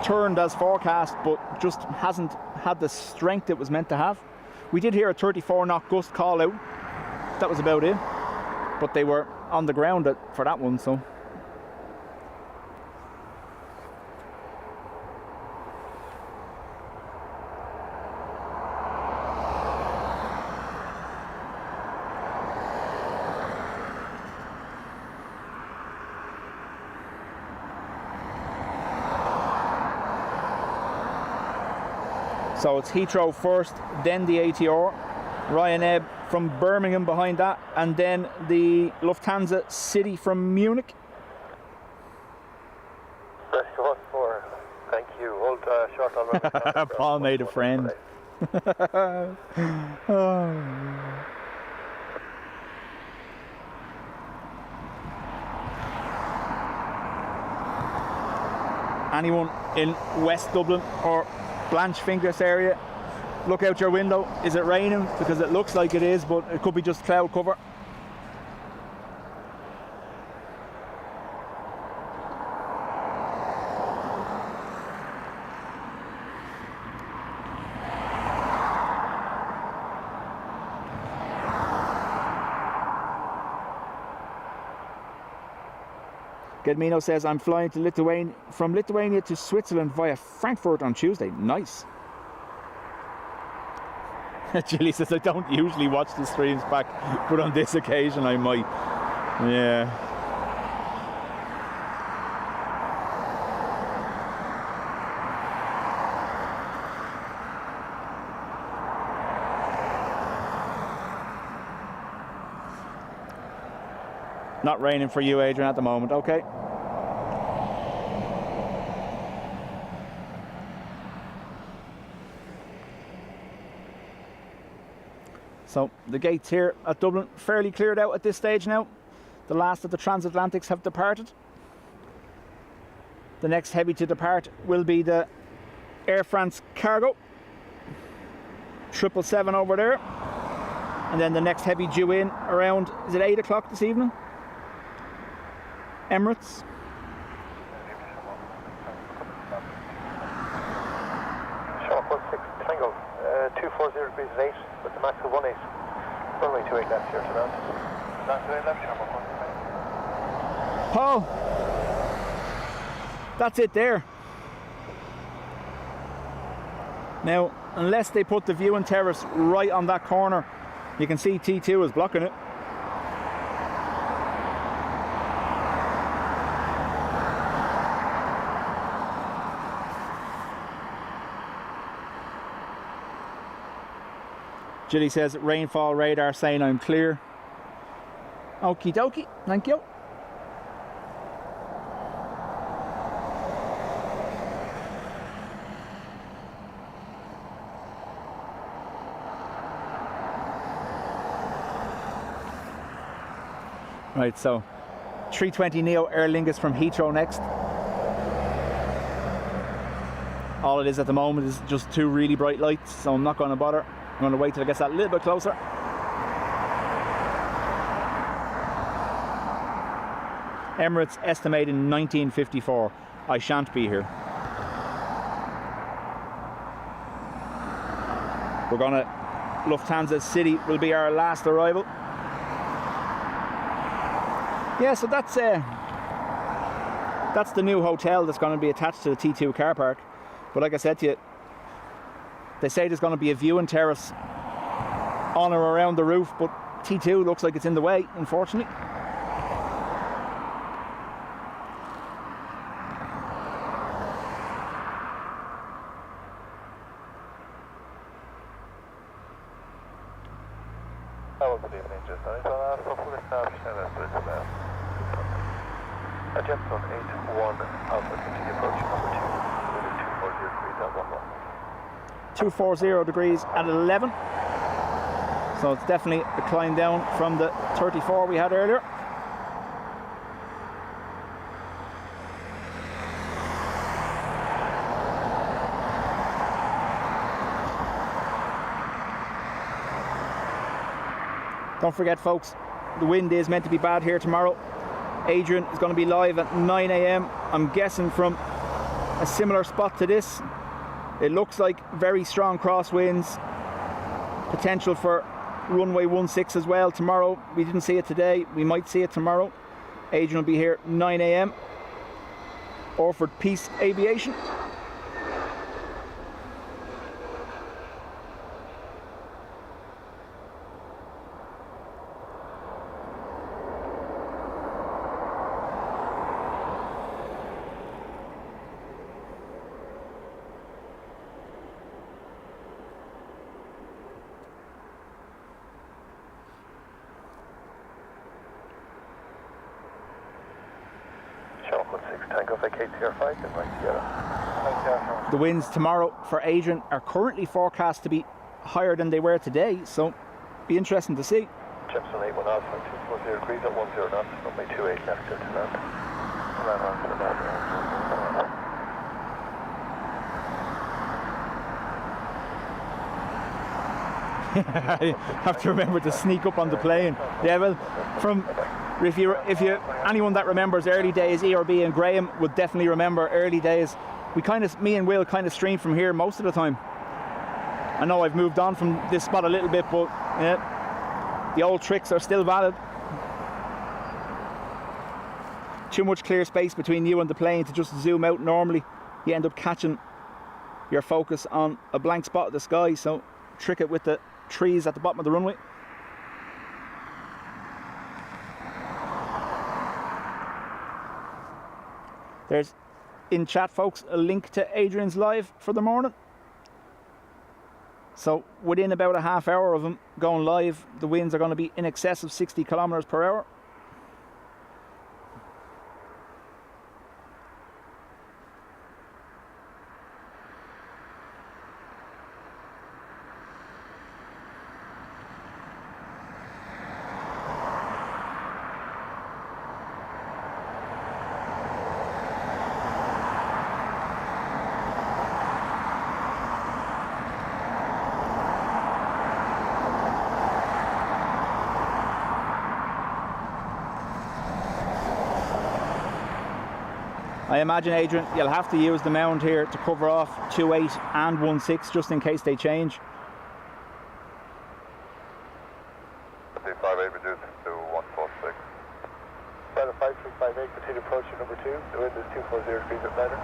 turned as forecast, but just hasn't had the strength it was meant to have. We did hear a 34 knot gust call out. That was about it. But they were on the ground for that one, so... So it's Heathrow first, then the ATR, Ryanair from Birmingham behind that, and then the Lufthansa City from Munich. Thank you. Hold short on. Paul made a friend. Anyone in West Dublin or Blanchfingers area, look out your window. Is it raining? Because it looks like it is, but it could be just cloud cover. Gedmino says, I'm flying to Lithuania, from Lithuania to Switzerland via Frankfurt on Tuesday. Nice. Julie says, I don't usually watch the streams back, but on this occasion I might. Yeah. Not raining for you, Adrian, at the moment. Okay. So the gates here at Dublin fairly cleared out at this stage now. The last of the transatlantics have departed. The next heavy to depart will be the Air France cargo, 777 over there, and then the next heavy due in around, is it 8 o'clock this evening? Emirates. Sharp 16 Tango, 240 degrees at 8 with the max of 18. Runway 28 left here to land. Land 28 left, Sharp 16. Paul, that's it there. Now, unless they put the viewing terrace right on that corner, you can see T2 is blocking it. Julie says, rainfall radar saying I'm clear. Okie dokie, thank you. Right, so 320 Neo Aer Lingus from Heathrow next. All it is at the moment is just 2 really bright lights, so I'm not going to bother. I'm going to wait till it gets that little bit closer. Emirates estimated in 1954. I shan't be here. We're gonna, Lufthansa City will be our last arrival. Yeah, so that's the new hotel that's going to be attached to the T2 car park. But like I said to you, they say there's going to be a viewing terrace on or around the roof, but T2 looks like it's in the way, unfortunately. Good evening, just on for establishing that attempt on 8-1 Alpha, continue approaching number 2, 240 degrees at 11. 240 degrees at 11. So it's definitely a climb down from the 34 we had earlier. Don't forget, folks, the wind is meant to be bad here tomorrow. Adrian is going to be live at 9 AM. I'm guessing from a similar spot to this. It looks like very strong crosswinds. Potential for runway 16 as well tomorrow. We didn't see it today. We might see it tomorrow. Adrian will be here 9 AM. Orford Peace Aviation. The winds tomorrow for Adrian are currently forecast to be higher than they were today, so be interesting to see. Jefferson 81 Alpha, 240 degrees at 10 knots, runway 28 left clear to land. Land on to the land. I have to remember to sneak up on the plane. Yeah, well, if you anyone that remembers early days, ERB and Graham would definitely remember early days. Me and Will kind of stream from here most of the time. I know I've moved on from this spot a little bit, but yeah, the old tricks are still valid. Too much clear space between you and the plane to just zoom out normally. You end up catching your focus on a blank spot of the sky, so trick it with the trees at the bottom of the runway. There's, in chat, folks, a link to Adrian's live for the morning. So within about a half hour of him going live, the winds are going to be in excess of 60 kilometers per hour. I imagine, Adrian, you'll have to use the mound here to cover off 28 and 16 just in case they change. 58 reduced to 146. Flight of 5358, continue approaching number 2. The wind is 240 degrees at better.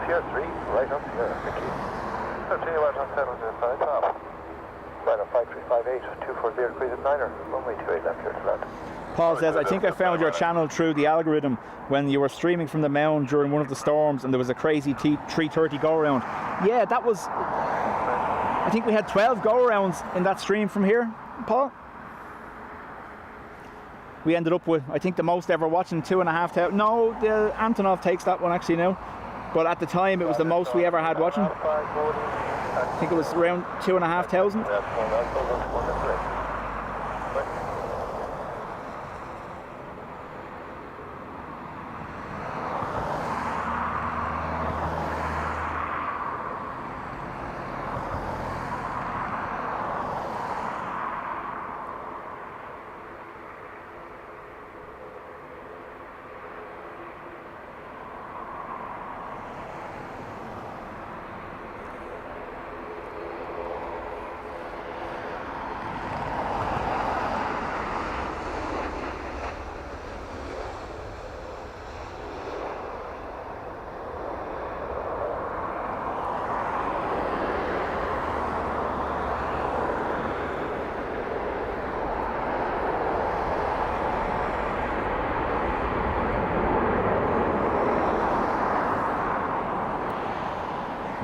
Sierra 3, right on Sierra, thank you. Continue right on 705 top. Flight of 5358, 240 degrees at 9er, runway 28 left clear to land. Paul says, I think I found your channel through the algorithm when you were streaming from the mound during one of the storms and there was a crazy 3:30 go around. Yeah, that was, I think we had 12 go arounds in that stream from here, Paul. We ended up with, I think, the most ever watching 2,500. No, the Antonov takes that one actually now. But at the time, it was the most we ever had watching. I think it was around 2,500.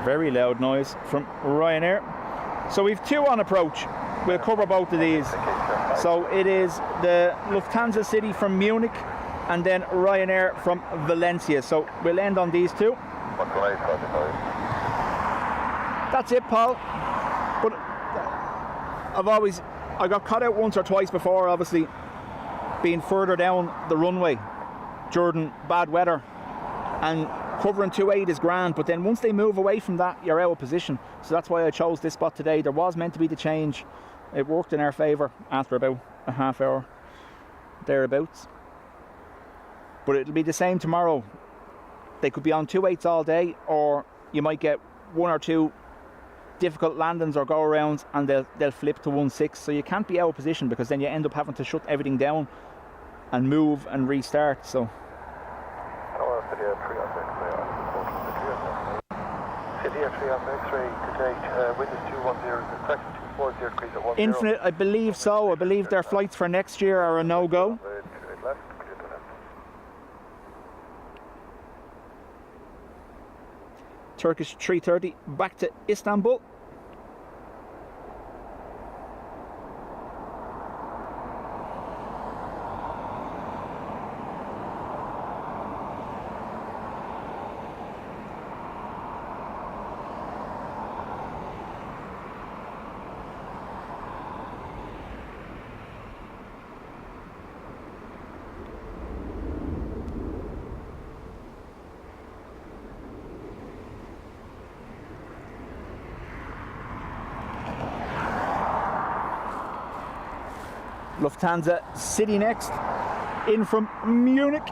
Very loud noise from Ryanair. So we've two on approach. We'll cover both of these. So it is the Lufthansa City from Munich and then Ryanair from Valencia. So we'll end on these two. That's it, Paul. But I got caught out once or twice before, obviously, being further down the runway during bad weather. And covering 2.8 is grand, but then once they move away from that, you're out of position. So that's why I chose this spot today. There was meant to be the change. It worked in our favour after about a half hour, thereabouts. But it'll be the same tomorrow. They could be on 2.8s all day, or you might get one or two difficult landings or go-arounds and they'll flip to 1.6. So you can't be out of position because then you end up having to shut everything down and move and restart. So Infinite, I believe so. I believe their flights for next year are a no-go. Turkish 330 back to Istanbul. Lufthansa City next, in from Munich.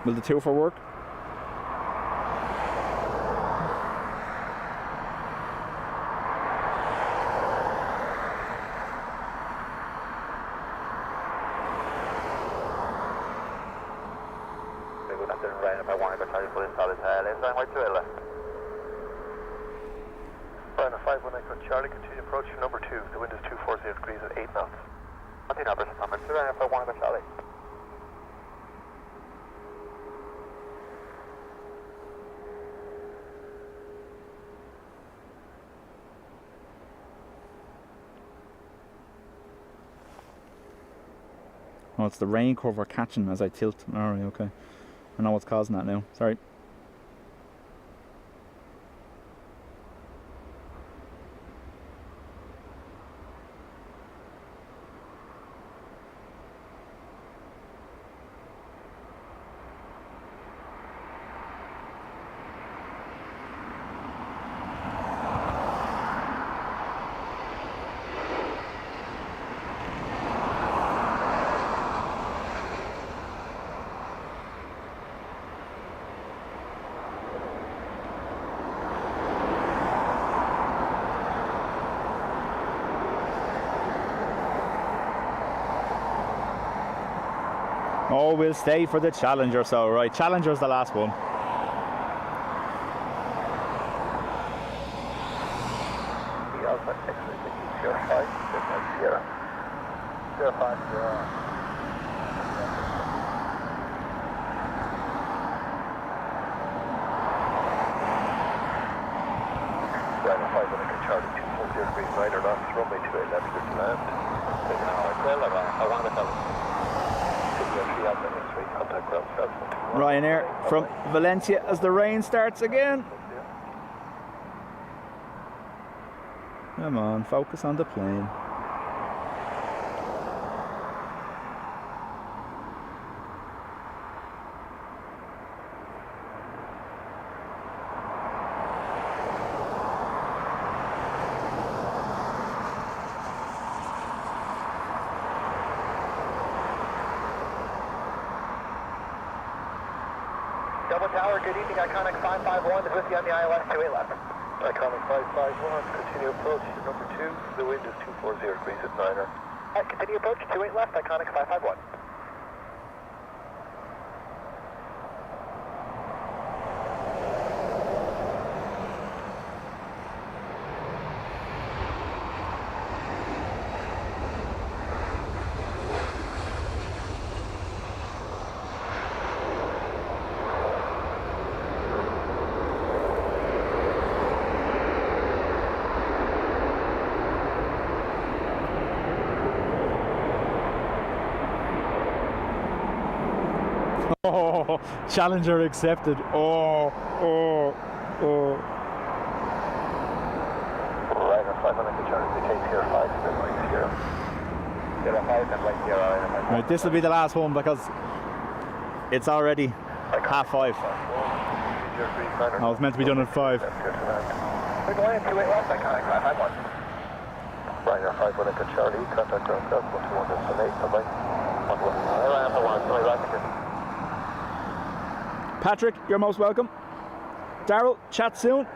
Will the two for work? Charlie, continue approach to number 2. The wind is 240 degrees at 8 knots. Anti numbers, I'm in Surrey if I want to go Charlie. Oh, it's the rain cover catching as I tilt. Alright, okay. I know what's causing that now. Sorry. Oh, we'll stay for the Challenger, so right. Challenger's the last one. The Alpha X-ray, Sierra 5, Sierra 5, Sierra. Runway 5, Charlie 240 degrees right or left, runway 28 left, good to land. I want to tell you. Ryanair from Valencia as the rain starts again. Come on, focus on the plane. Double Tower, good evening, Iconic 551 is with you on the ILS 28 left. Iconic 551, continue approach, number 2, the wind is 240 degrees at 9er. Continue approach, 28 left, Iconic 551. Oh, Challenger accepted. Oh. Ryanair 500 Charlie, the case here 5, then right Sierra. Sierra 5, then right Sierra. Right, this will be the last one because it's already 5:30. I was meant to be done at 5. We're going to 28 left, Iconic 551. Ryanair 5 Charlie, contact ground south, 121 destination, bye-bye. 121, sorry, right. Patrick, you're most welcome. Daryl, chat soon.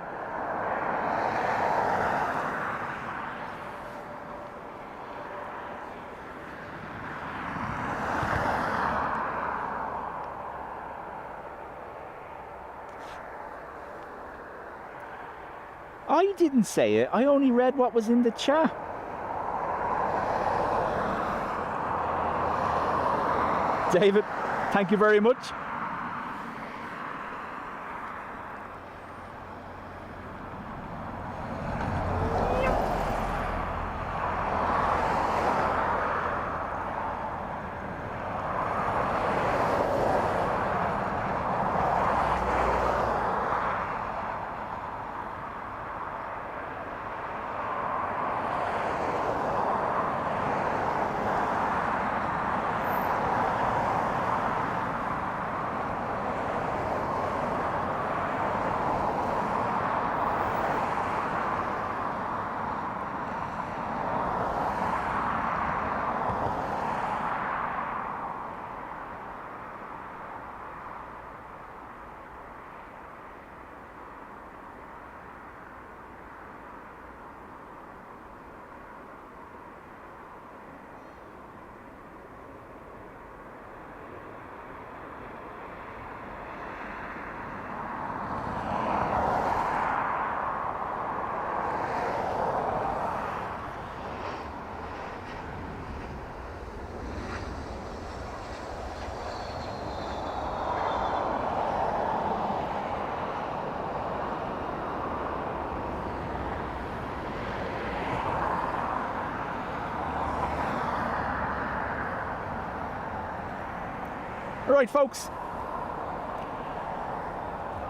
I didn't say it, I only read what was in the chat. David, thank you very much. Right, folks,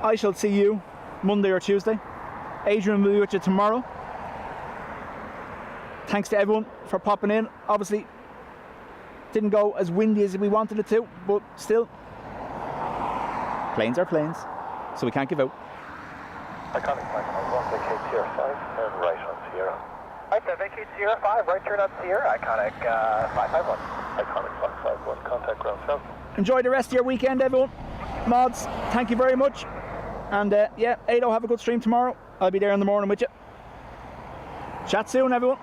I shall see you Monday or Tuesday. Adrian will be with you tomorrow. Thanks to everyone for popping in. Obviously, didn't go as windy as we wanted it to, but still, planes are planes, so we can't give out. Iconic 551, vacate Sierra 5, and right on Sierra. Right there, vacate Sierra 5, right turn on Sierra, Iconic 551. Iconic 551, contact ground south. Enjoy the rest of your weekend, everyone. Mods, thank you very much. And yeah, Ado, have a good stream tomorrow. I'll be there in the morning with you. Chat soon, everyone.